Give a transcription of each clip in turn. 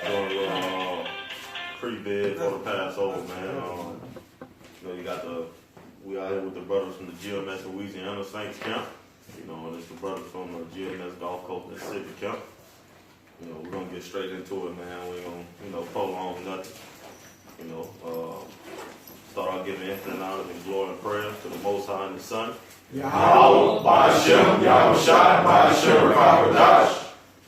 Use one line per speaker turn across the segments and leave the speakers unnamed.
doing a little pre-bid for the Passover, man. You know, you got we out here with the brothers from the GMS Louisiana Saints camp. You know, and it's the brothers from the GMS Gulf Coast Mississippi camp. You know, we're gonna get straight into it, man. We ain't gonna, prolong nothing. You know, start out giving infinite honor and glory and prayer to the Most High and the Son.
YAHAWAH, bahasham, YAHAWASHI,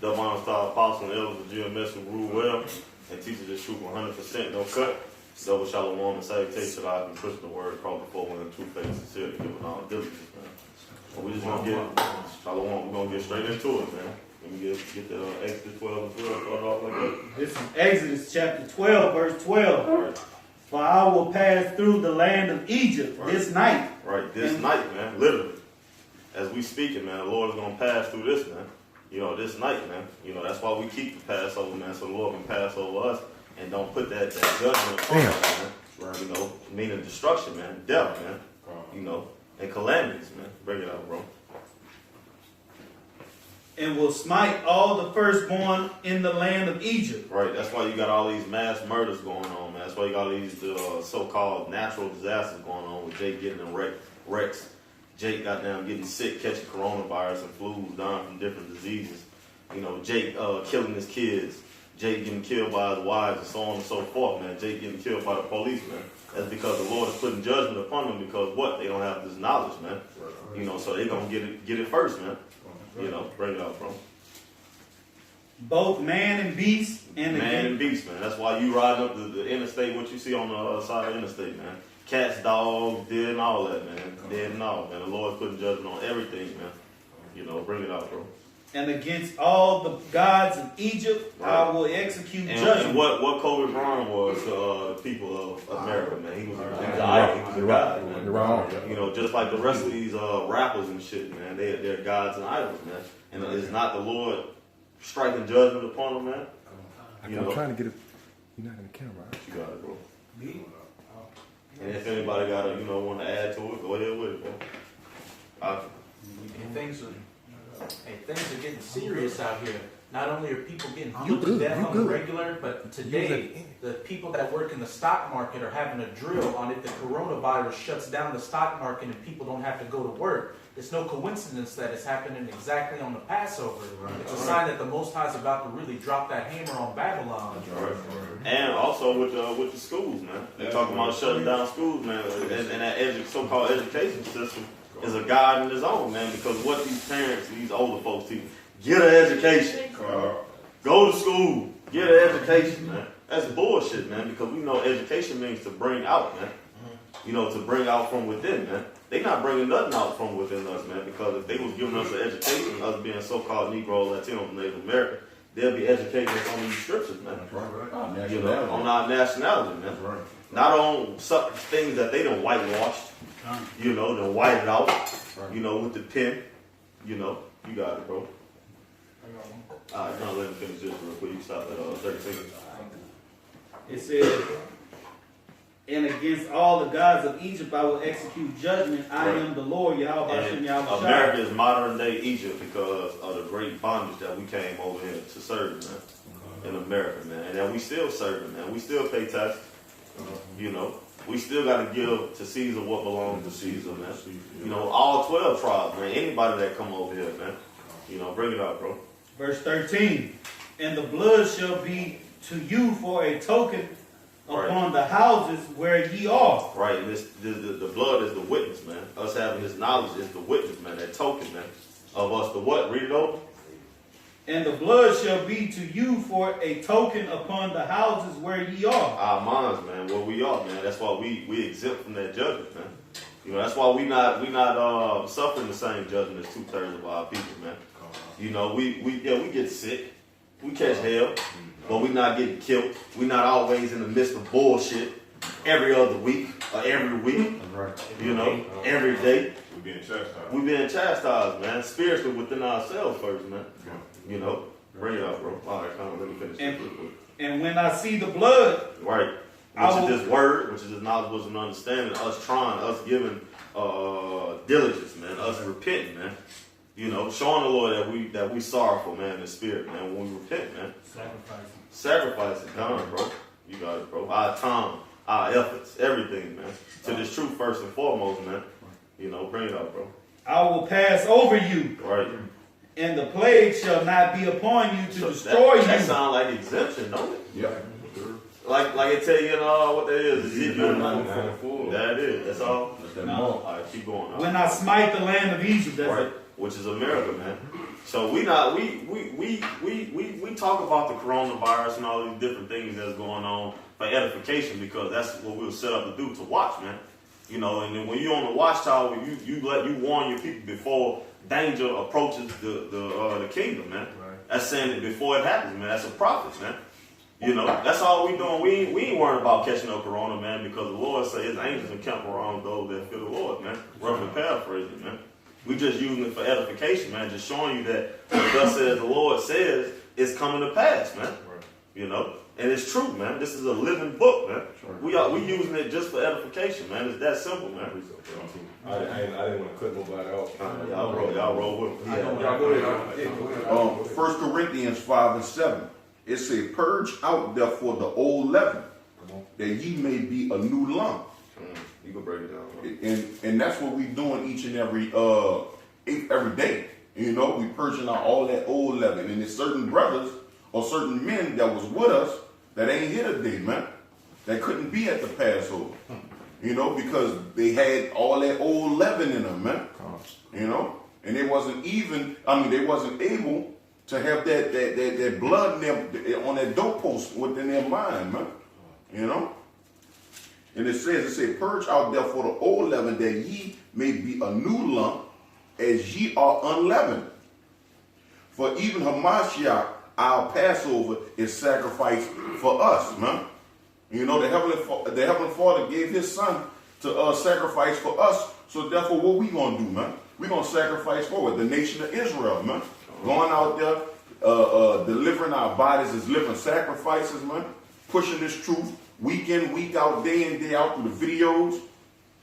The Monster Apostle and elders of GMS who rule well and teaches the truth 100%, no cut. Double Shalawam and salutation that I can push the word across before one and true faith sincerely, giving all diligence, man. So we just gonna get Shalawam, we're gonna get straight into it, man. Let me get the Exodus 12 and 12 started off like that.
This is Exodus chapter 12, verse 12.
Right.
For I will pass through the land of Egypt this night.
Right, this night, man, literally. As we speaking, man, the Lord is gonna pass through this, man. You know, this night, man. You know, that's why we keep the Passover, man, so the Lord can pass over us and don't put that judgment upon us, man. Right. You know, meaning destruction, man, death, man. You know, and calamities, man. Bring it out, bro.
And will smite all the firstborn in the land of Egypt.
Right, that's why you got all these mass murders going on, man. That's why you got these so-called natural disasters going on with Jake getting in wrecks. Jake got down getting sick, catching coronavirus and flus, dying from different diseases. You know, Jake killing his kids. Jake getting killed by his wives and so on and so forth, man. Jake getting killed by the police, man. That's because the Lord is putting judgment upon them because what? They don't have this knowledge, man. You know, so they gonna get it first, man. You know, bring it out, bro.
Both man and beast.
Man and beast, man. That's why you riding up the interstate, what you see on the other side of the interstate, man. Cats, dogs, dead and all that, man. Dead and all, man. The Lord's putting judgment on everything, man. You know, bring it out, bro.
And against all the gods of Egypt, right. I will execute judgment.
And what Kobe Bryant was the people of America, man. He was a god, man.
You're wrong.
You know, just like the rest of these rappers and shit, man. They're gods and idols, man. And it's not the Lord striking judgment upon them, man.
I'm trying to get it. You're not in the camera. Right?
You got it, bro. And if anybody got want to add to it, go ahead with it, bro.
Things are getting serious out here. Not only are people getting beat to death on the regular, but today the people that work in the stock market are having a drill on if the coronavirus shuts down the stock market and people don't have to go to work. It's no coincidence that it's happening exactly on the Passover. Right. It's a sign that the Most High is about to really drop that hammer on Babylon.
Right. And also with the schools, man. They're talking about shutting down schools, man. And that so-called education system is a god in his own, man. Because what these parents, these older folks teach, get an education. Go to school. Get an education, man. That's bullshit, man. Because we know education means to bring out, man. You know, to bring out from within, man. They not bringing nothing out from within us, man. Because if they was giving us an education, us being so-called Negro, Latino, Native American, they'll be educating us on these scriptures, man. Right. You know, on our nationality, man. Right. Not on some things that they done whitewashed. You know, done whited out. Right. You know, with the pen. You know, you got it, bro. All right, now let me finish this real quick. You stop at 30 seconds.
It says, and against all the gods of Egypt I will execute judgment. I am the Lord, YAHAWASHI.
America is modern day Egypt because of the great bondage that we came over here to serve, man. In America, man. And that we still serving, man. We still pay taxes. You know, we still got to give to Caesar what belongs to Caesar, man. You know, all 12 tribes, man. Anybody that come over here, man. You know, bring it out, bro.
Verse 13. And the blood shall be to you for a token upon the houses where ye are.
Right, and the blood is the witness, man. Us having this knowledge is the witness, man. That token, man, of us. The what? Read it over.
And the blood shall be to you for a token upon the houses where ye are.
Our minds, man, where we are, man. That's why we exempt from that judgment, man. You know, that's why we not suffering the same judgment as 2/3 of our people, man. You know, we get sick, we catch hell, but we not getting killed. We not always in the midst of bullshit every other week or every week. You know, every day. We being chastised, man. Spiritually within ourselves first, man. You know, bring it up, bro. All right, come on, let me finish this real quick.
And when I see the blood,
right, which is this word, which is this knowledge, wisdom, and understanding, us trying, us giving diligence, man, us repenting, man. You know, showing the Lord that we sorrowful, man, in the spirit, man, when we repent, man. Sacrifice it, bro. You got it, bro. Our time, our efforts, everything, man. To this truth first and foremost, man. You know, bring it up, bro.
I will pass over you.
Right.
And the plague shall not be upon you to destroy you.
That sounds like exemption, don't it?
Yeah.
Like it tell you what that is. Ezekiel.
That
it is. That's all.
No.
All right, keep going.
When I smite the land of Egypt, that's
right. Which is America, man. So we talk about the coronavirus and all these different things that's going on for edification because that's what we were set up to do, to watch, man. You know, and then when you're on the watchtower, you warn your people before danger approaches the kingdom, man. Right. That's saying that before it happens, man. That's a prophet, man. You know, that's all we doing. We ain't worrying about catching up corona, man, because the Lord said his angels encamp around those that fear the Lord, man. Roughly paraphrasing, man. We just using it for edification, man. Just showing you that what thus says the Lord says is coming to pass, man. Right. You know, and it's true, man. This is a living book, man. Sure. We using it just for edification, man. It's that simple, man.
I didn't want to cut nobody off.
Y'all roll with them.
Y'all go ahead.
1 Corinthians 5 and 7. It says, "Purge out therefore the old leaven, that ye may be a new lump."
You can break it down.
And that's what we doing each and every day. You know, we purging out all that old leaven. And there's certain brothers or certain men that was with us that ain't here today, man. That couldn't be at the Passover. You know, because they had all that old leaven in them, man. You know, and they wasn't able to have that blood in them, on that doorpost within their mind, man. You know? And it says, "Purge out therefore the old leaven, that ye may be a new lump, as ye are unleavened. For even Hamashiach, our Passover, is sacrificed for us," man. You know, the Heavenly Father gave his son to sacrifice for us. So therefore, what we gonna do, man? We gonna sacrifice for the nation of Israel, man. Going out there, delivering our bodies as living sacrifices, man. Pushing this truth week in, week out, day in, day out through the videos.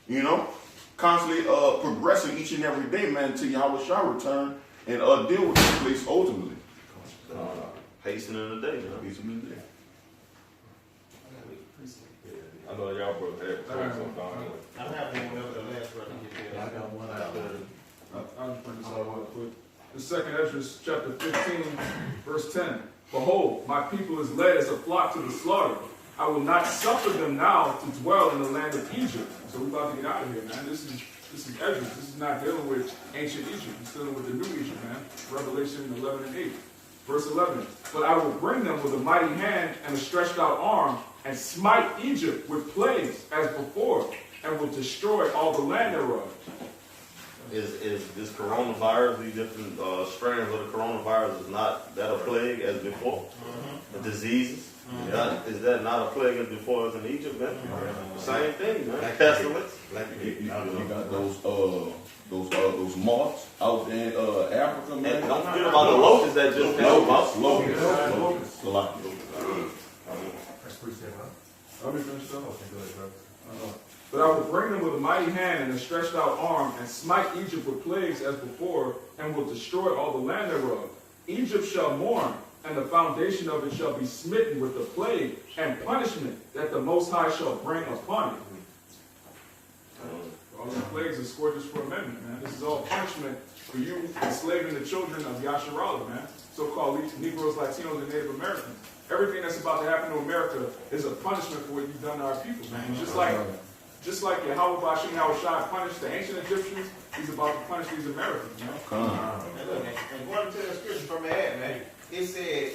You know, constantly progressing each and every day, man, until YAHAWASHI return and deal with this place ultimately.
Hastening in the day, man.
Hastening in the day.
I know y'all both have something.
I'm having one of the last brother get there. I got one out there.
I'll just bring this out real quick. The second Ezra, chapter 15, verse 10. "Behold, my people is led as a flock to the slaughter. I will not suffer them now to dwell in the land of Egypt." So we're about to get out of here, man. This is Ezra. This is not dealing with ancient Egypt. It's dealing with the new Egypt, man. Revelation 11 and 8. Verse 11. "But I will bring them with a mighty hand and a stretched out arm, and smite Egypt with plagues as before, and will destroy all the land thereof."
Is this coronavirus, these different strands of the coronavirus, is not that a plague as before? The diseases? Is that not a plague as before as in Egypt, man? Same thing, man. Pestilence.
You got those moths out in Africa, man.
And don't forget about the locusts that just came about.
Locusts.
That's pretty sad, huh? Let me finish that. Okay, go ahead, bro. "But I will bring them with a mighty hand and a stretched out arm, and smite Egypt with plagues as before, and will destroy all the land thereof. Egypt shall mourn, and the foundation of it shall be smitten with the plague and punishment that the Most High shall bring upon it." All these plagues and scourges for amendment, man. This is all punishment for you enslaving the children of Yasharala, man. So-called Negroes, Latinos, and Native Americans. Everything that's about to happen to America is a punishment for what you've done to our people, man. Just like YAHAWASHI punished the ancient Egyptians, he's about to punish these Americans, man.
And look, and going to the scripture from the ad, man, it said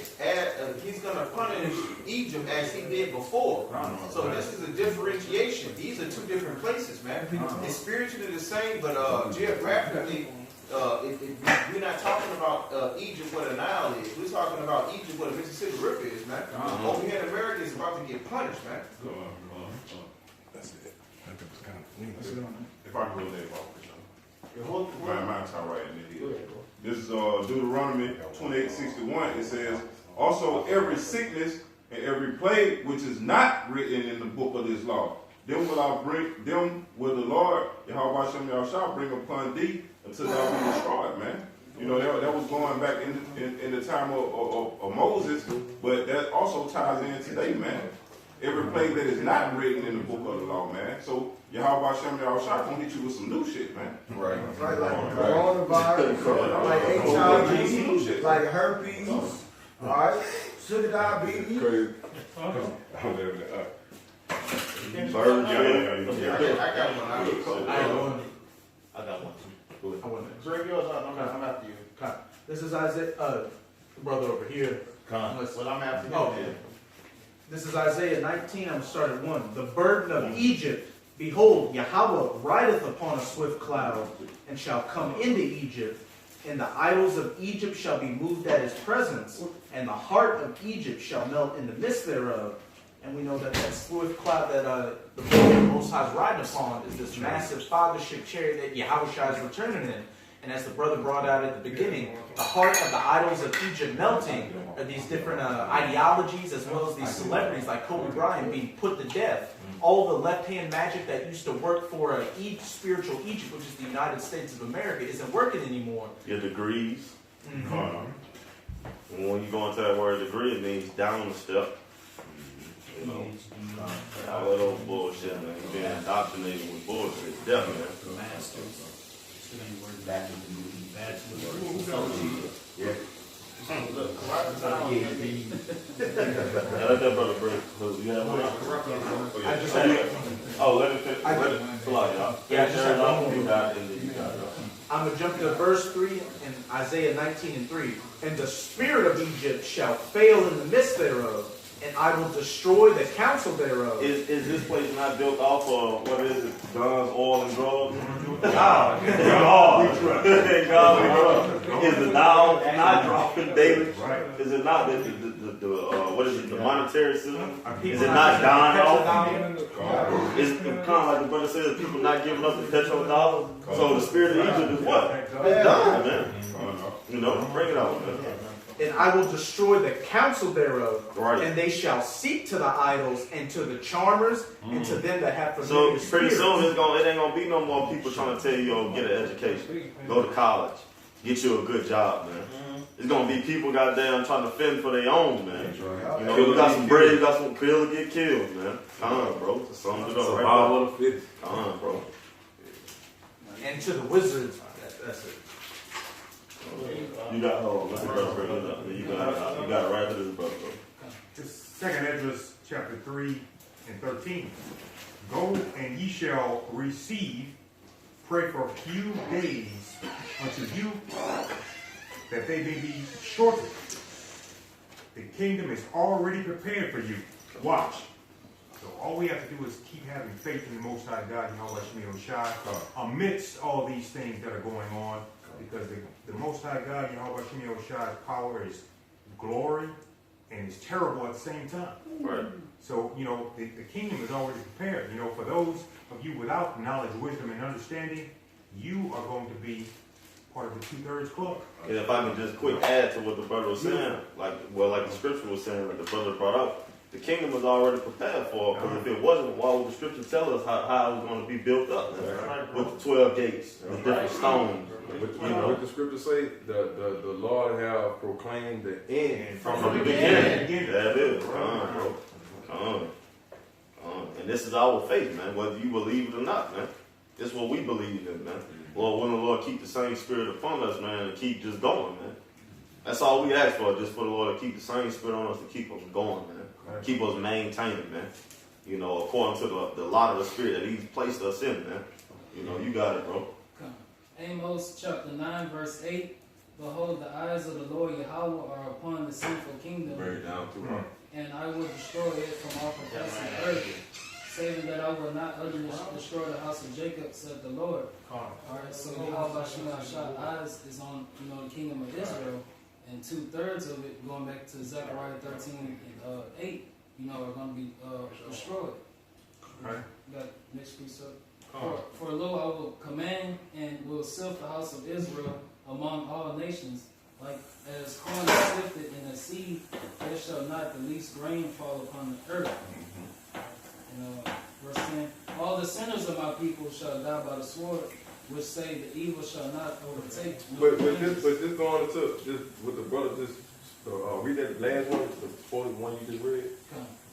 he's going to punish Egypt as he did before. So this is a differentiation. These are two different places, man. It's spiritually the same, but geographically, we're not talking about Egypt where the Nile is. We're talking about Egypt where the Mississippi River is, man. Over here in America is about to get punished, man.
That's it.
If I can go there, my time right in here. This is Deuteronomy 28:61. It says, "Also every sickness and every plague which is not written in the book of this law, them will the Lord YAHAWASHI shall bring upon thee until thou be destroyed," man. You know, that was going back in the time of Moses, but that also ties in today, man. Every plague that is not written in the book of the law, man. So YAHAWASHI gonna hit you with some new shit, man.
Right.
Right, like coronavirus, like HIV, like herpes, all right, sugar diabetes.
Crazy.
Bird,
I got one.
I got one.
I want to.
Bring yours up. I'm after you.
This is Isaiah, the brother over here.
Well, I'm after you.
Oh, this is Isaiah 19. I'm going to start at 1. The burden of Egypt. Behold, Yahawah rideth upon a swift cloud, and shall come into Egypt. And the idols of Egypt shall be moved at his presence, and the heart of Egypt shall melt in the midst thereof. And we know that that swift cloud that the Most High is riding upon is this massive fathership chariot that Yahawashi is returning in. And as the brother brought out at the beginning, the heart of the idols of Egypt melting are these different ideologies, as well as these celebrities like Kobe Bryant being put to death. All the left-hand magic that used to work for spiritual Egypt, which is the United States of America, isn't working anymore.
Your degrees. When you go into that word degree, it means down a step. You know, all that old bullshit, man. Being indoctrinated with bullshit, definitely. Let that brother break. You have one? Let it fill out, y'all.
I'm going to jump to verse 3 in Isaiah 19 and 3. And the spirit of Egypt shall fail in the midst thereof, and I will destroy the counsel thereof.
Is this place not built off of, what is it, guns, oil, and drugs?
God.
Is the Dow not dropping daily? Is it not what is it, the monetary system? Is it not dying off? It's kind of like the brother says, people not giving up the petrodollar. So the spirit of Egypt is what? It's dying, man. You know, bring it out, man.
And I will destroy the counsel thereof,
Right.
and they shall seek to the idols and to the charmers and to them that have familiar
So pretty
spirits.
soon it ain't gonna be no more people trying to tell you, yo, get an education, go to college, get you a good job, man. It's gonna be people goddamn trying to fend for their own, man. You know, you got some bread, you got some kill or get killed, man. Come on, bro. To sum it up, right there. Come on, bro.
And to the wizards. That's it.
You got you got it right to this, brother.
Second Esdras chapter 3 and 13. Go and ye shall receive, pray for a few days unto you, that they may be shortened. The kingdom is already prepared for you. Watch. So all we have to do is keep having faith in the Most High God, YAHAWASHI, amidst all these things that are going on, because the Most High God, YAHAWASHI's power is glory and it's terrible at the same time.
Right.
So, you know, the kingdom is already prepared. You know, for those of you without knowledge, wisdom, and understanding, you are going to be part of the 2/3 club.
And if I can just quick add to what the brother was saying, like the scripture was saying, like the brother brought up, the kingdom was already prepared for. Because if it wasn't, why would the scripture tell us how it was going to be built up? With the 12 gates, the different stones.
What the scripture say? The Lord have proclaimed the end
From the beginning. That is. Come on, bro. Come on. And this is our faith, man. Whether you believe it or not, man. This is what we believe in, man. Lord, when the Lord keep the same spirit upon us, man, and keep just going, man. That's all we ask for, just for the Lord to keep the same spirit on us, to keep us going, man. Keep us maintaining, man. You know, according to the lot of the spirit that He's placed us in, man. You know, you got it, bro.
Amos chapter 9, verse 8. Behold, the eyes of the Lord Yahawah are upon the sinful kingdom,
Very down to her.
and I will destroy it from off the face of the earth, saving that I will not utterly destroy the house of Jacob, said the Lord. Alright, so YAHAWASHI's eyes is on, the kingdom of Israel, and 2/3 of it, going back to Zechariah 13 and 8, are going to be destroyed.
Right.
Got next precept. For lo, I will command and will sift the house of Israel among all nations, like as corn is sifted in the sea, there shall not the least rain fall upon the earth. Verse 10, all the sinners of my people shall die by the sword, which say the evil shall not overtake.
But this going into just with the brother just read that last one, the one you just read.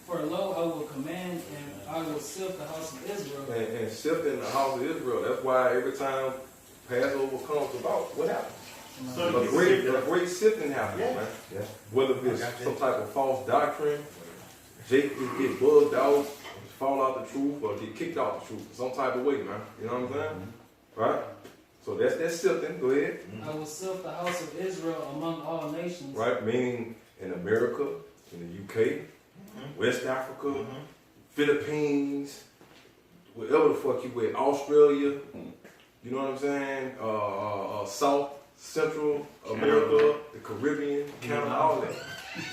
For lo, I will command and I will sift the house of Israel.
And sifting the house of Israel. That's why every time Passover comes about, what happens?
So
A great sifting happens, man. Yeah. Whether it's some type of false doctrine, Jake get bugged out, fall out the truth, or get kicked out the truth, some type of way, man. You know what I'm saying? Right? So that's sifting. Go ahead.
I will sift the house of Israel among all nations.
Right? Meaning in America, in the UK, West Africa, Philippines, wherever the fuck you went, Australia, you know what I'm saying? South, Central America, the Caribbean, Canada, all that.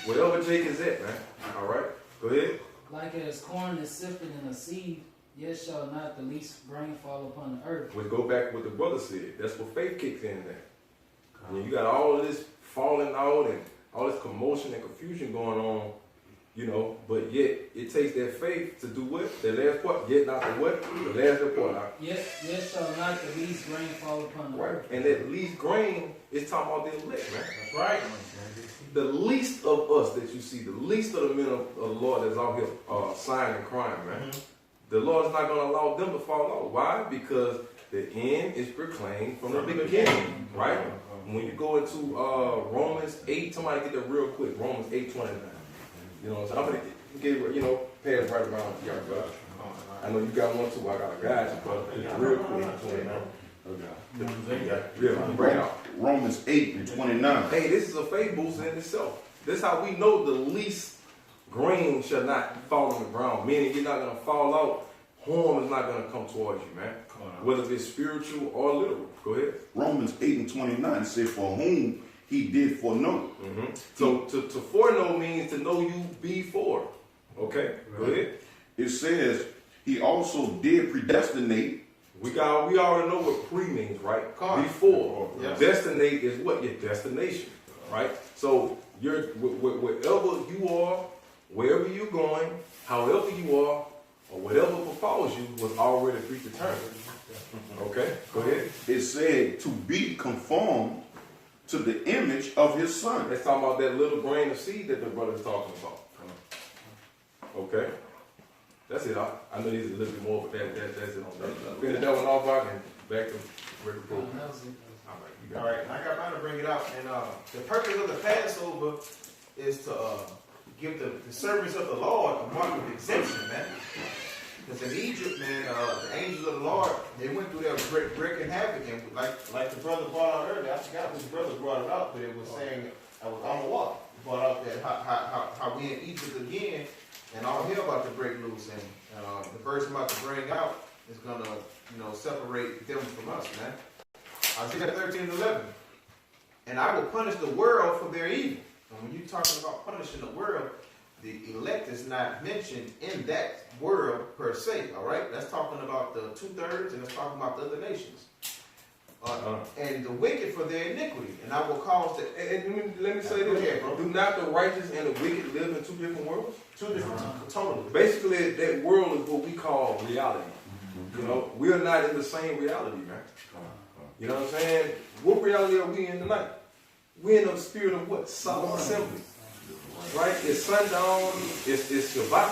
Wherever Jake is at, man. All right? Go ahead.
Like as corn is sifted in a sieve, yet shall not the least grain fall upon the earth.
We go back to what the brother said. That's what faith kicks in there. And you got all of this falling out and all this commotion and confusion going on, you know, but yet it takes that faith to do what? The last part, yet not the what? The last part.
Yet shall not the least grain fall upon the earth.
And that least grain is talking about the elect, man.
That's right.
The least of us that you see, the least of the men of the Lord that's out here sighing and crying, man. The Lord is not going to allow them to fall out. Why? Because the end is proclaimed from the beginning, right? When you go into Romans 8, somebody get that real quick. Romans 8:29. You know what I'm saying? I'm going to get it, you know, pass right around here, brother. I know you got one too. I got a guy, but real quick. Bring it out.
Romans 8:29.
Hey, this is a faith booster in itself. This is how we know the least grain shall not fall on the ground. Meaning you're not going to fall out. Harm is not going to come towards you, man. Whether it's spiritual or literal. Go ahead.
Romans 8:29 says, for whom he did foreknow.
So to foreknow means to know you before. Okay, go ahead.
It says he also did predestinate.
We already know what pre means, right? Before.
Yes.
Destinate is what? Your destination, right? So you're wherever you are, wherever you're going, however you are, or whatever befalls you was already predetermined. Okay, go ahead.
It said to be conformed to the image of his son.
Let's talk about that little grain of seed that the brother's talking about. Okay. That's it. I know there's a little bit more, but that's it on that. Finish that one off, I can back to record program.
All right, I got mine to bring it out. And the purpose of the Passover is to give the servants of the Lord a mark of exemption, man. Because in Egypt, man, the angels of the Lord, they went through their wreaking havoc. And like the brother brought out earlier, I forgot which brother brought it up, but it was saying, I was on the walk, brought out that how we in Egypt again, and all hell about to break loose. And the verse I'm about to bring out is going to, separate them from us, man. Isaiah 13:11. And I will punish the world for their evil. And when you're talking about punishing the world, the elect is not mentioned in that world per se, all right? That's talking about the 2/3, and it's talking about the other nations. And the wicked for their iniquity. And I will cause the...
Let me say this.
Okay, bro.
Do not the righteous and the wicked live in two different worlds?
Two different, totally.
Basically, that world is what we call reality. You know, we are not in the same reality, man. You know what I'm saying? What reality are we in tonight? We're in the spirit of what? Solemn assembly. Right? It's sundown, it's Shabbat,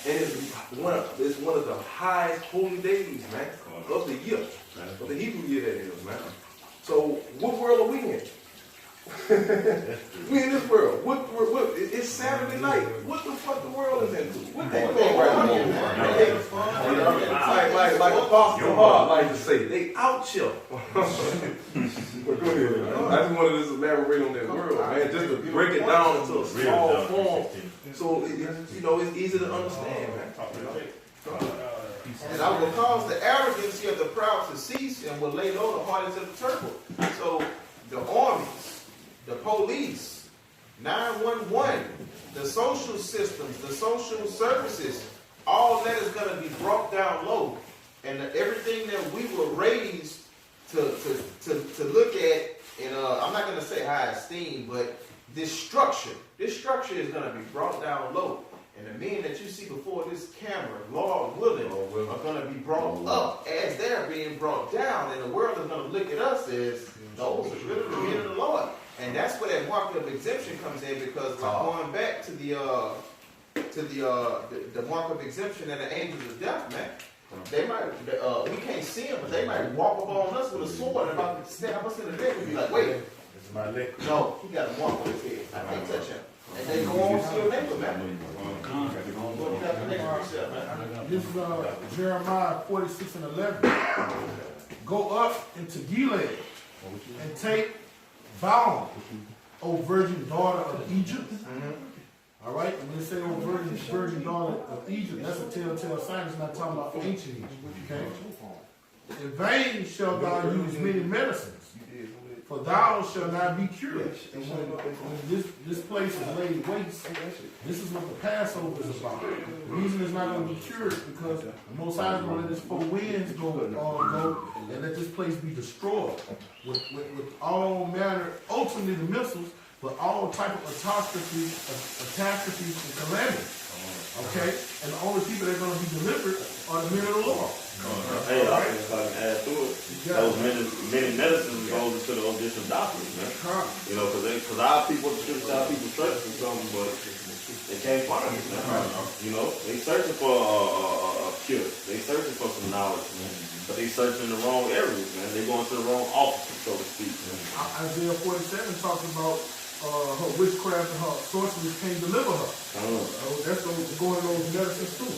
and it's one of the highest holy days, man, of the year. Of the Hebrew year that is, man. So what world are we in? We in this world. It's Saturday night. What the fuck the world is into? What they doing right now? Like Apostle Hard like to say, they out here. But go ahead. I just wanted to elaborate on that world, man, just to break it down into a small form, so it's easy to understand, man.
And I will cause the arrogancy of the proud to cease, and will lay low the haughtiness of the turtle. So the armies, the police, 911, the social systems, the social services, all that is going to be brought down low. And everything that we were raised to look at, in I'm not going to say high esteem, but this structure is going to be brought down low. And the men that you see before this camera, Lord willing, are going to be brought up as they're being brought down. And the world is going to look at us as those are really the men of the Lord. And that's where that mark of exemption comes in, because we're going back to the mark of exemption and the angels of death, man. They might, we can't see them, but they might walk up on us with a sword and about to stab us in the neck and be like, wait, no, he got a mark on his head. I can't touch him. And they go on to your neighbor, man.
This is Jeremiah 46:11. Go up into Gilead and take Baal, O virgin daughter of Egypt. All right, when they say, "Oh, virgin daughter of Egypt," that's a telltale sign. It's not talking about ancient Egypt. Okay. In vain shalt thou use many medicines, for thou shalt not be cured. And when this place is laid waste, this is what the Passover is about. The reason it's not going to be cured is because the Most High is going to let his four winds go and let this place be destroyed with all manner, ultimately the missiles, but all type of catastrophes and calamities. Okay? And the only people that are going to be delivered are the men of the Lord.
Hey, I can add to it. Those many medicines goes into the audition doctors, man. You know, because our people searching for something, but they can't find it, man. You know, they searching for a cure. They searching for some knowledge, man. But they searching in the wrong areas, man. They going to the wrong offices, so to speak.
Isaiah 47 talks about her witchcraft and her sorcery can't deliver her. That's going to those medicines too.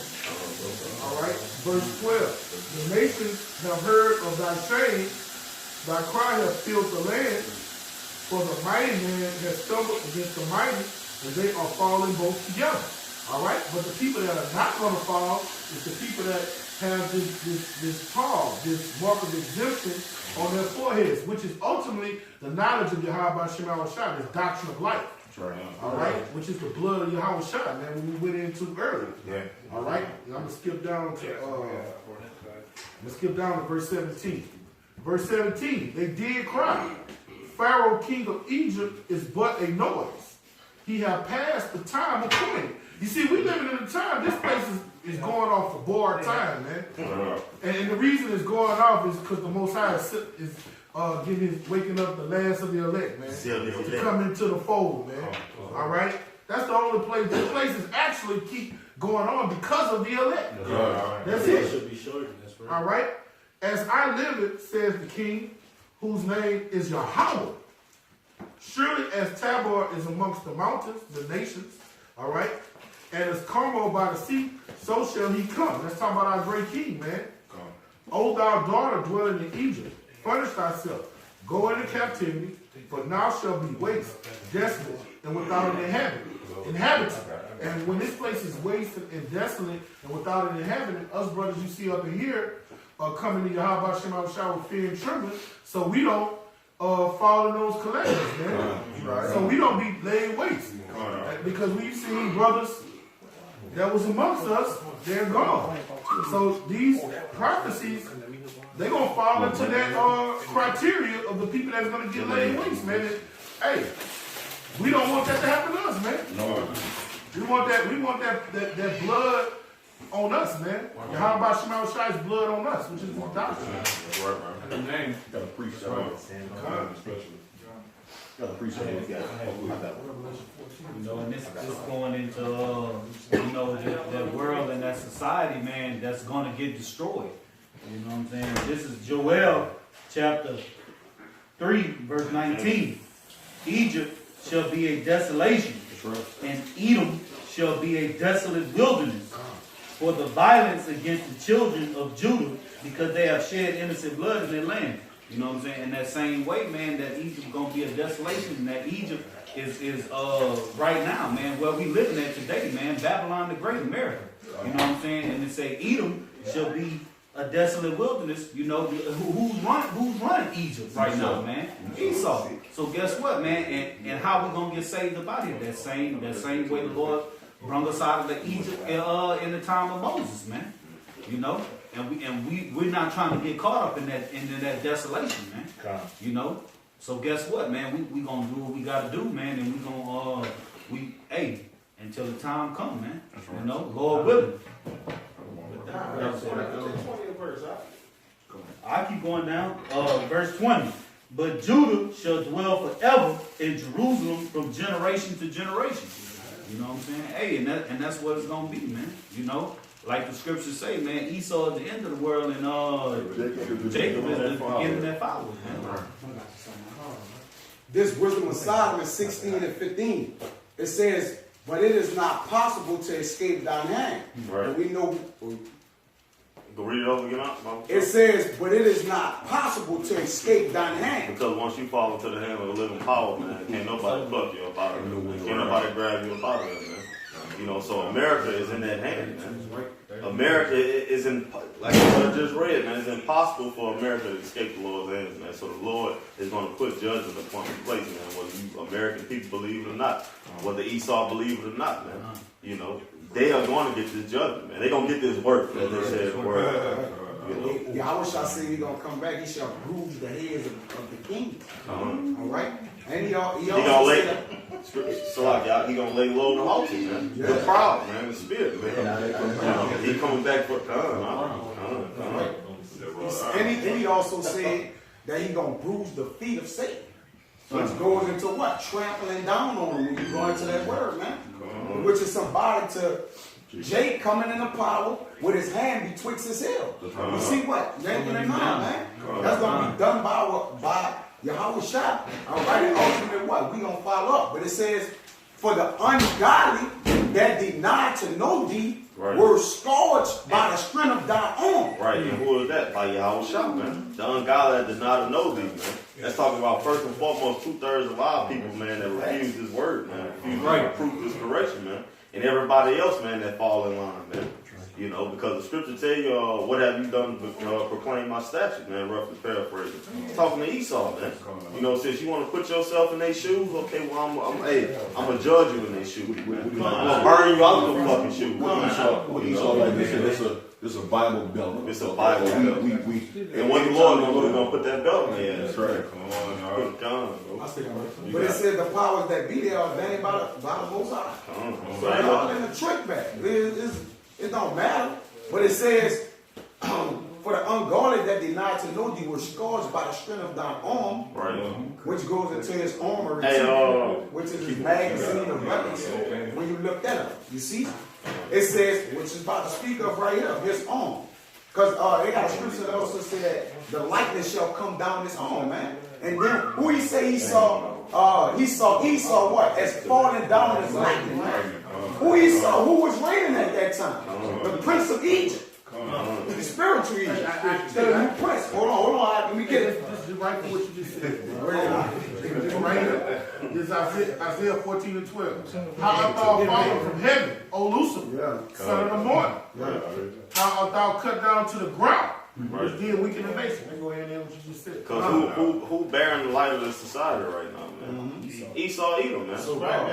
All right, verse 12. The nations have heard of thy shame, thy cry has filled the land, for the mighty man has stumbled against the mighty, and they are falling both together. All right, but the people that are not going to fall is the people that have this mark of exemption on their foreheads, which is ultimately the knowledge of YAHAWASHI, this doctrine of life. All right, which is the blood of YAHAWASHI, man, when we went into earlier. Yeah. All right, and I'm gonna skip down to verse 17. Verse 17, they did cry. Pharaoh, king of Egypt, is but a noise. He have passed the time of quitting. You see, we living in a time, this place is going off for borrowed time, man. And the reason it's going off is because the Most High is waking up the last of the elect, man, to come into the fold, man. All right? That's the only place. This place is actually keep going on because of the elect. That's it.
Should be shortened. That's right.
All right? As I live it, says the king, whose name is Yahawah. Surely as Tabor is amongst the mountains, the nations, all right? And as Carmel by the sea, so shall he come. Let's talk about our great king, man. O thou daughter dwelling in Egypt, furnish thyself, go into captivity, for now shall be waste, desolate, and without an inhabitant. And when this place is wasted and desolate and without an inhabitant, us brothers you see up in here are coming to YAHAWASHI with fear and trembling, so we don't fall in those calamities, man. So we don't be laid waste. Because we see brothers that was amongst us, they're gone. So these prophecies, they're going to fall into that criteria of the people that's going to get laid waste, man. And, hey, we don't want that to happen to us, man. No. We want that blood on us, man. YAHAWASHI's blood on us, which is more doctrine.
That's right, man.
Name.
Got to preach that. Especially. Got to preach that.
You know, and this going into, that world and that society, man, that's going to get destroyed. You know what I'm saying? This is Joel chapter 3, verse 19. Egypt shall be a desolation, and Edom shall be a desolate wilderness for the violence against the children of Judah, because they have shed innocent blood in their land. You know what I'm saying? In that same way, man, that Egypt is going to be a desolation, and that Egypt is right now, man, where we living at today, man, Babylon the Great, America. You know what I'm saying? And they say Edom shall be a desolate wilderness. You know, who's running Egypt right now, man? Esau. So guess what, man? And how we gonna get saved about it? That same way the Lord brought us out of the Egypt in the time of Moses, man. You know, and we're not trying to get caught up in that desolation, man. You know. So guess what, man? We gonna do what we gotta do, man, and we gonna until the time come, man.
That's right.
You know, Lord willing.
That's 20th verse, huh?
I keep going down. Verse 20. But Judah shall dwell forever in Jerusalem from generation to generation. You know what I'm saying? Hey, and that's what it's gonna be, man. You know, like the scriptures say, man, Esau is the end of the world, and Jacob is the beginning that follows, man.
This wisdom of Solomon 16 and 15. It says, but it is not possible to escape thine hand.
Right.
And we know.
Go read it over again, Mama.
It says, but it is not possible to escape thine hand.
Because once you fall into the hand of the living power, man, can't nobody pluck you up out of it. Can't nobody grab you up out of it, man. You know, so America is in that hand, man. America is like I just read, man, it's impossible for America to escape the Lord's hands, man. So the Lord is going to put judgment upon the place, man, whether you American people believe it or not, whether Esau believe it or not, man. You know, they are going to get this judgment, man. They're going to get this work, as they said in the word. You know?
Yahawah said he's going to come back. He shall bruise the heads of the kings. All right? And he also said
so like he gonna lay low the haughty, man. The proud, man, the spirit, man. He coming back for
and he also said that he gonna bruise the feet of Satan. Which goes into what? Trampling down on him when you go into that word, man. Which is symbolic to Jake coming into power with his hand betwixt his heel. You see what? Yanking him out, man. That's gonna be done by YAHAWASHI. All right, and ultimately what? We gonna follow up. But it says, for the ungodly that deny to know thee were scourged by the strength of thy arm.
Right, and who is that? By YAHAWASHI, man. The ungodly that deny to know thee, man. That's talking about first and foremost 2/3 of our people, man, that refuse this word, man. Refuse to prove this correction, man. And everybody else, man, that fall in line, man. You know, because the scripture tell you, what have you done to proclaim my statute, man, roughly paraphrasing. It's talking to Esau, man. You know, since you want to put yourself in their shoes, okay, well, I'm going to judge you in their shoes. I'm going to burn you out of the fucking shoes.
What Esau like this is a Bible belt.
It's a Bible belt. And when the Lord going to put that belt in there. That's right. Come on,
But it said the powers that be there are ordained by the Most High. So they're all in the trick bag. It don't matter. But it says, for the ungodly that deny to know thee were scourged by the strength of thine arm, which goes into his armory, which is his magazine of weapons. When you look that up, you see? It says, which is about to speak of right here, his arm. Because they got a scripture that also say that the likeness shall come down his arm, man. And then who he say he saw? He saw what? As falling down his likeness, man. Who he saw? Who was reigning at that time? The Prince of Egypt. The spiritual Egypt. The new prince. Hold on. Let me get it.
This is right for what you just said. Right here. This is Isaiah 14 and 12. How art thou fallen from heaven, O Lucifer, son of the morning? How art thou cut down to the ground? Which did weaken the nation. Let me go ahead and what you just said.
Because who bearing the light of this society right now, man? Esau, Edom, man.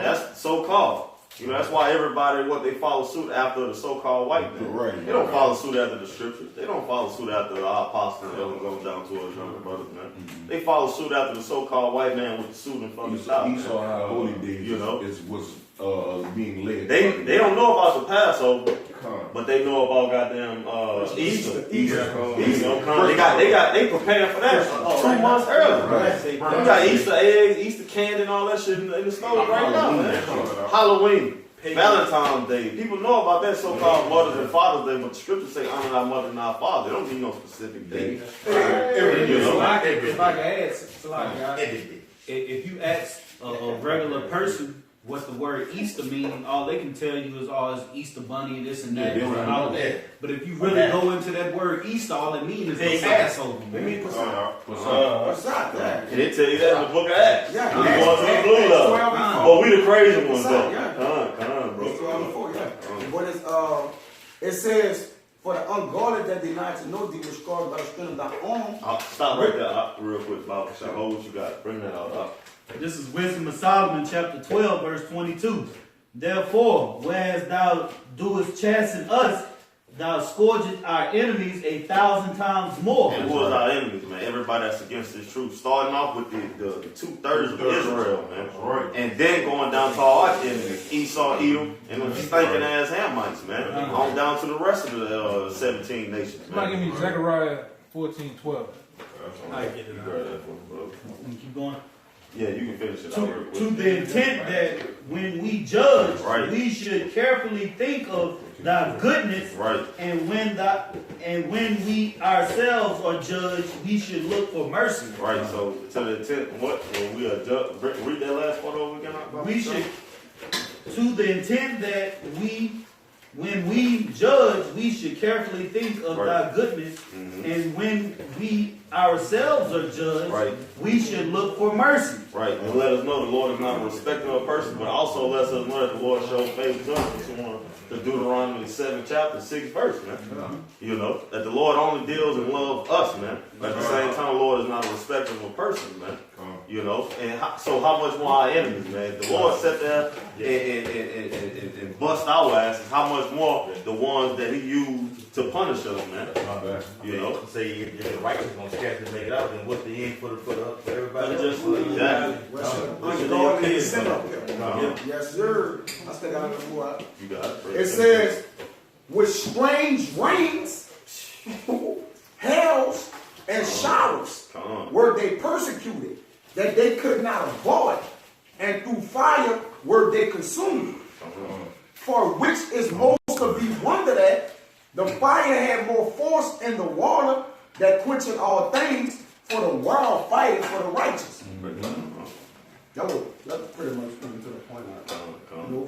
That's so-called. You know, that's why everybody, they follow suit after the so-called white man. They don't follow suit after the scriptures. They don't follow suit after our apostles that goes down to us younger brothers, man. They follow suit after the so-called white man with the suit in front of his mouth.
Esau had a holy day, you know, was being led.
They don't know about the Passover, but they know about goddamn Easter. They preparing for that 2 months early. You got Easter eggs, Easter candy, and all that shit in the stores right now, man. Halloween, Valentine's Day. People know about that so-called Mother's and Father's Day, but the scriptures say honor our mother and our father. They don't need no specific day.
If you ask a regular person what the word Easter means, all they can tell you is, it's Easter bunny, this and that, holiday. But if you really go into that word Easter, all it means is Passover.
What's up?
And they tell you that in the book of Acts. We going to the blue love. But we the crazy ones, though. Come on, bro.
What is it says, for the ungodly that deny to know thee were scourged by the strength of thy arm.
Stop right there, real quick, Bob. Hold what you got. Bring that out.
This is Wisdom of Solomon, chapter 12, verse 22. Therefore, whereas thou doest chasten us, thou scourgest our enemies 1,000 times more.
And who is our enemies, man? Everybody that's against this truth. Starting off with the 2/3 of Israel, man.
Right.
And then going down to our enemies, Esau, Edom, and them stinking ass Hamites, man. On down to the rest of the 17 nations,
Somebody
man.
give me Zechariah 14:12.
I get it.
Keep going.
Yeah, you can finish it.
To the intent that when we judge, we should carefully think of thy goodness, and when we ourselves are judged, we should look for mercy.
Right. So to the intent, what when we are judged, read that last part over again.
We should, to the intent that when we judge, we should carefully think of thy goodness, and when we ourselves are judged, we should look for mercy.
Right, and let us know the Lord is not a respecter of person, but also lets us know that the Lord shows favor to us. The Deuteronomy 7 chapter 6 verse, man. You know, that the Lord only deals and loves us, man. But at the same time, the Lord is not a respecter of a person, man. You know, and so how much more our enemies, man? If the Lord sat there and bust our asses, how much more the ones that He used to punish us, man? You know,
say if the righteous gonna scarcely make it out, then what's the end for everybody?
Just exactly.
Yes, sir. I still got another more.
You got it.
It says, with strange rains, hails, and showers were they persecuted, that they could not avoid, and through fire were they consumed. For which is most to be wondered at, the fire had more force in the water that quencheth all things, for the world fighteth for the righteous. That's pretty much coming to the point.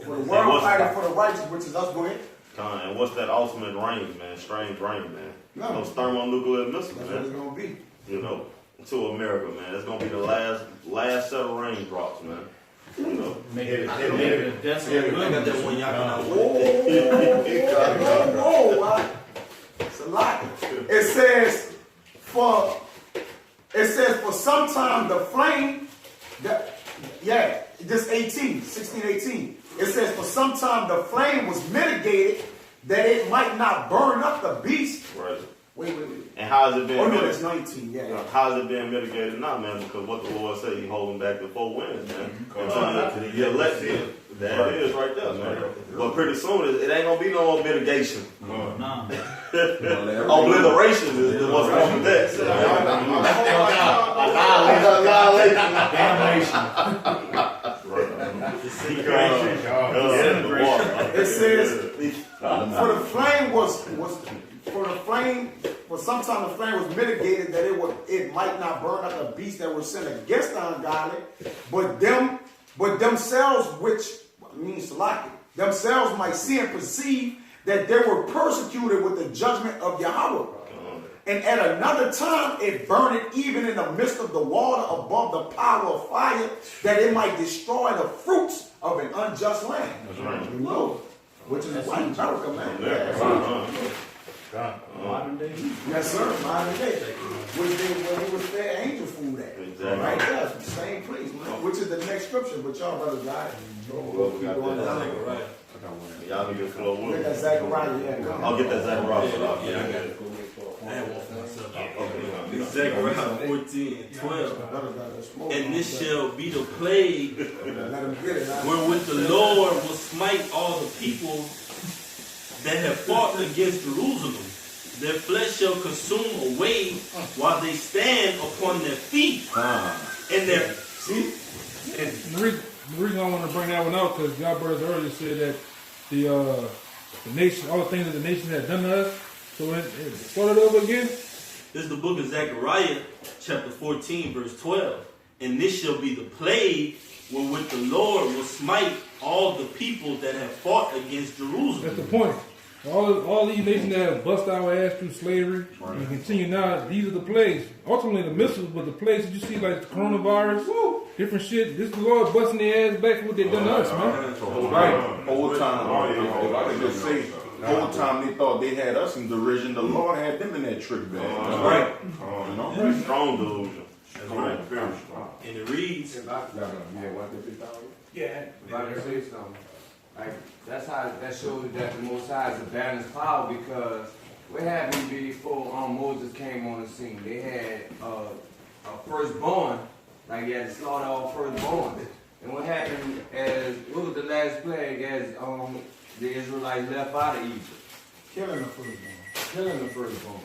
For the world fighting for the righteous, which is us. Go ahead.
And what's that ultimate rain, man? Strange rain, man. Those thermonuclear missiles, man.
That's what it's gonna be.
You know, to America, man. It's gonna be the last set of raindrops, man. You know,
make it a desolate.
I got that one y'all
Whoa. It's a lot. It says for some time the flame, this 16:18. It says for some time the flame was mitigated that it might not burn up the beast.
Right.
Wait.
And how is it being
mitigated? That's 19,
how is it being mitigated now, man? Because what the Lord said, He holding back the four winds, man. Until you elect it. That is right there, man. But pretty soon, it ain't going to be no more mitigation. Obliteration is what's going to be next.
It says, for sometime the flame was mitigated that it might not burn up the beast that was sent against the ungodly, but themselves, which means Salaki, themselves might see and perceive that they were persecuted with the judgment of Yahawah. And at another time it burned even in the midst of the water above the power of fire, that it might destroy the fruits of an unjust land.
That's right.
You know, which is white America, man.
Modern day.
Yes, sir. Modern day. Where they was fed angel food at.
Exactly.
Right there, same place, man. Which is the next scripture, but y'all brothers got it.
Y'all need to flow with
Get that Zechariah,
I'll get that Zechariah.
Zechariah 14:12. And this shall be the plague wherewith the Lord will smite all the people that have fought against Jerusalem. Their flesh shall consume away while they stand upon their feet. And their
And the reason I want to bring that one out, because y'all brothers earlier said that the nation, all the things that the nation had done to us. So start it over again.
This is the book of Zechariah, chapter 14, verse 12. And this shall be the plague wherewith the Lord will smite all the people that have fought against Jerusalem.
That's the point. All these nations that have bust our ass through slavery and continue now, these are the plagues. Ultimately the missiles, but the plagues that you see, like the coronavirus, different shit. This is the Lord busting their ass back for what they done to us, man.
Whole time, if I could just say, whole time they thought they had us in derision, the Lord had them in that trick bag.
Right.
You know?
Strong delusion.
That's right. Very strong. And it reads.
Like that shows that the Most High is a balanced power, because what happened before Moses came on the scene? They had a firstborn, like he had to slaughter all firstborn. And what happened what was the last plague as the Israelites left out of Egypt?
Killing the firstborn.
Killing the firstborn.